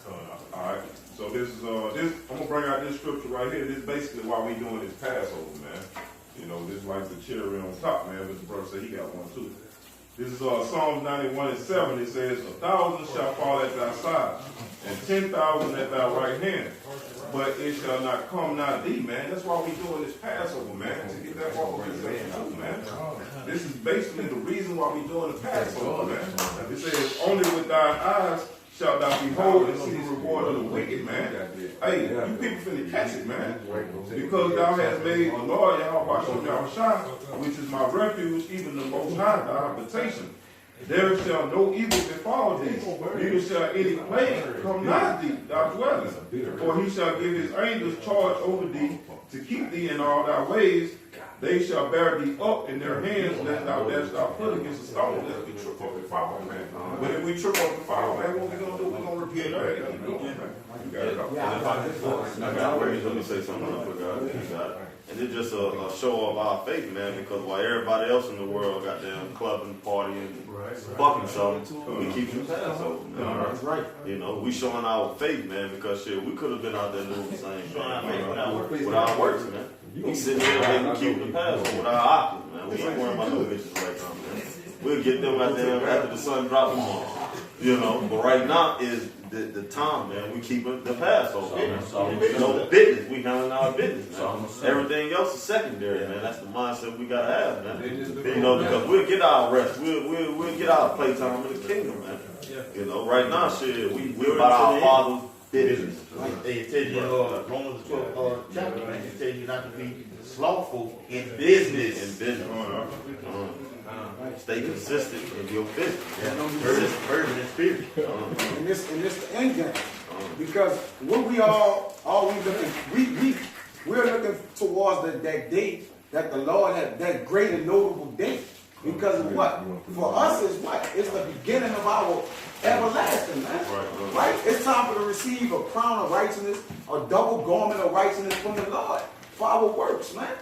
All right. So this is this. I'm gonna bring out this scripture right here. This is basically why we doing this Passover, man. You know, this is like the cherry on top, man. But the brother said he got one too. This is Psalms 91:7. It says, 1,000 shall fall at thy side, and 10,000 at thy right hand, but it shall not come nigh thee, man. That's why we doing this Passover, man, to get that walk of too, man. This is basically the reason why we doing the Passover, man. It says, only with thine eyes shalt thou behold and see the reward of the wicked, man. Hey, you people finna catch it, man. Because thou hast made the Lord YAHAWASHI, which is my refuge, even the Most High, thy habitation. There shall no evil befall thee, neither shall any plague come nigh thee, thy dwelling. For he shall give his angels charge over thee, to keep thee in all thy ways. They shall bear thee up in their hands, lest thou dash thy foot against a stone, lest we trip over the fire, man. But if we trip over the fire, man, what we gonna do? We gonna repeat it. You got it up.
Let me say something I forgot. You got it. And it's just a show of our faith, man, because while everybody else in the world got them clubbing, partying, fucking something, we keep the Passover, man. That's right. You know, we showing our faith, man, because shit, we could have been out there doing the same thing with our works, man. We sitting there and keep the Passover with our options, man. We ain't worrying about no bitches right now, man. We'll get them out there after the sun drops tomorrow. You know, but right now is the time, man. We keeping the Passover. You know, business. We handling our business, man. Everything else is secondary, man. That's the mindset we gotta have, man. You know, because we'll get our rest. We'll get our playtime in the kingdom, man. You know, right now, shit, we're about our Father's business.
They tell you, Romans 12 chapter, man, they tell you not to be slothful in business.
In business. Stay consistent in your business. Fervent in spirit.
And this the end game. Because what we we're looking towards that day that the Lord had, that great and notable day. Because what? For us is what? It's the beginning of our everlasting, man. Right? It's time for to receive a crown of righteousness, a double garment of righteousness from the Lord for our works, man.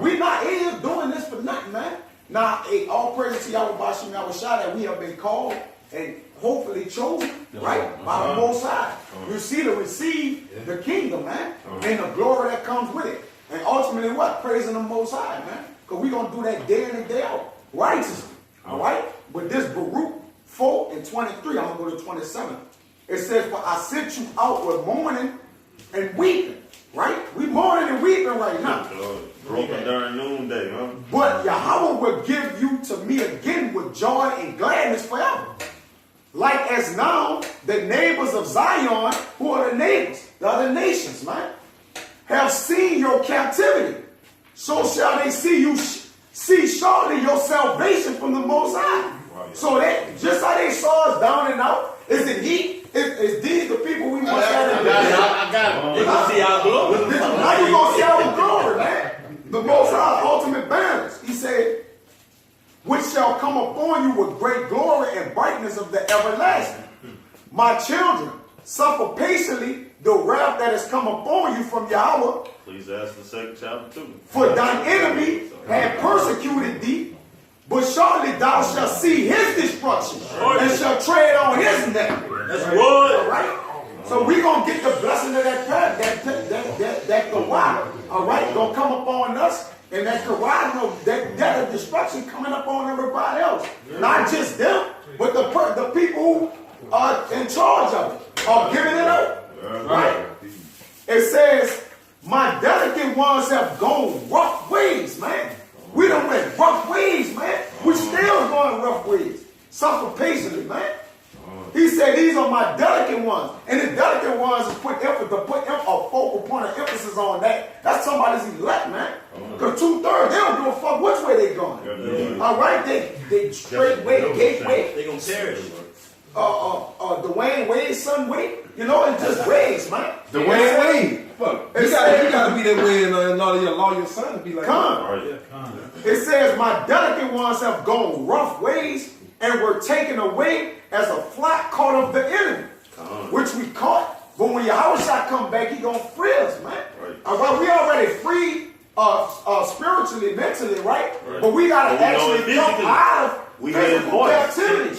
We're not here doing this for nothing, man. Now, all praise to YAHAWASHI that we have been called and hopefully chosen, right, by the Most High. You see, to receive the kingdom, man, and the glory that comes with it. And ultimately what? Praising the Most High, man. Because we're going to do that day in and day out, righteously, all right? But this Baruch 4 and 23, I'm going to go to 27. It says, for I sent you out with mourning and weeping, right? We mourning and weeping right now.
Broken during noonday, huh?
But Yahweh will give you to me again with joy and gladness forever. Like as now, the neighbors of Zion, who are the neighbors, the other nations, man, have seen your captivity. So shall they see shortly your salvation from the Most High. So that, just how they saw us down and out, is it he? Is these the people we must have?
I got it. They gonna see our glory.
Now you gonna see our glory, man. The Most High ultimate balance. He said, which shall come upon you with great glory and brightness of the everlasting. My children, suffer patiently the wrath that has come upon you from Yahweh.
Please ask the second chapter too.
For thine enemy had persecuted thee, but shortly thou shalt see his destruction and shall tread on his neck.
That's good.
All right? So we're going to get the blessing of that Kawah, all right, going to come upon us, and that Kawah, that death of destruction coming upon everybody else. Not just them, but the people who are in charge of it, are giving it up, right? It says, my delicate ones have gone rough ways, man. We done went rough ways, man. We still going rough ways. Suffer patiently, man. He said, these are my delicate ones. And the delicate ones is put a focal point of emphasis on that. That's somebody's elect, man. Because 2/3, they don't give a fuck which way they going. All right? They straight way, gateway.
They gonna perish.
Dwayne Wade's son Wade. You know, it's just ways, man.
Dwayne Wade. Fuck. You gotta be that way in order to allow your son to be like that.
It says, my delicate ones have gone rough ways and were taken away as a flock caught of the enemy, which we caught. But when YAHAWASHI come back, he gonna free us, man. All right, we already free spiritually, mentally, right? But we gotta actually come out of physical captivity.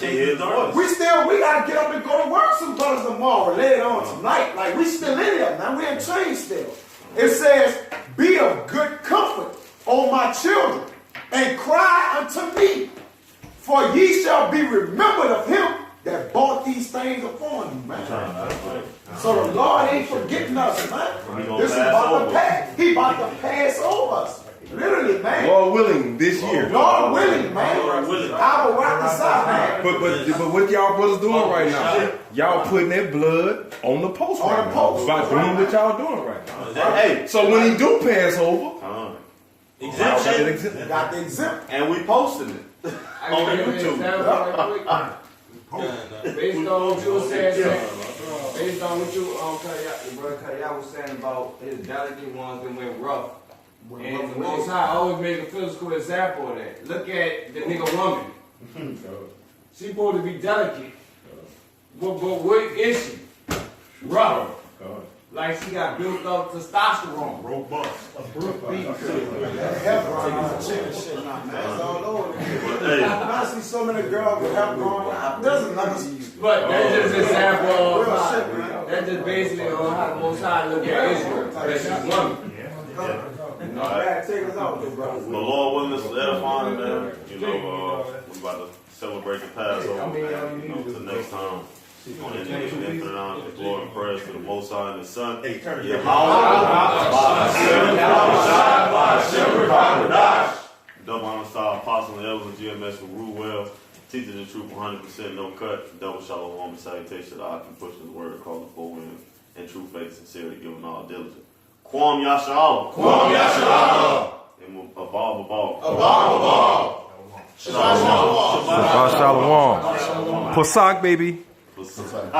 We gotta get up and go to work some brothers tomorrow, later on tonight. Like we still in there, man. We in chains still. It says, be of good comfort, O my children, and cry unto me. For ye shall be remembered of him that bought these things upon you, man. So the Lord ain't forgetting us, man. This is about to pass. He about to pass over us. Literally, man.
Lord willing, this year.
Lord willing, man. I will rock the side, man.
But what y'all brothers doing right now? Y'all putting that blood on the post right now. By doing what y'all doing right now.
Hey,
so when he do pass over,
exemption.
Got the exempt.
And we posted it. On YouTube.
Based on what you were saying, based on what you, brother Kaya was saying about his delicate ones that went rough. And the Most High always make a physical example of that. Look at the nigga woman. She supposed to be delicate. But what is she? Rough. Like she got built up testosterone.
Robust.
A brook beat. That's all over. I see so many girls with hair growing. There's another.
But that's just an example of that's just basically on how the Most High look at Israel. That she's woman.
The Lord willing us to edify him, man. You know, we about to celebrate the Passover, man. You know, to next time. We're going to end it on the glory and praise to the Most High and the Son. Hey, turn it Double honor style apostle and elders and GMS for rule well. Teaching the truth 100%, no cut. Double shalom and salutation to I can push his word, call the full wind, and true faith, sincerity, giving all diligence. Kwam Yashalom. Kwam Yashalom. And we'll evolve.
Shalom. Shalom. Posak, baby.
Posak.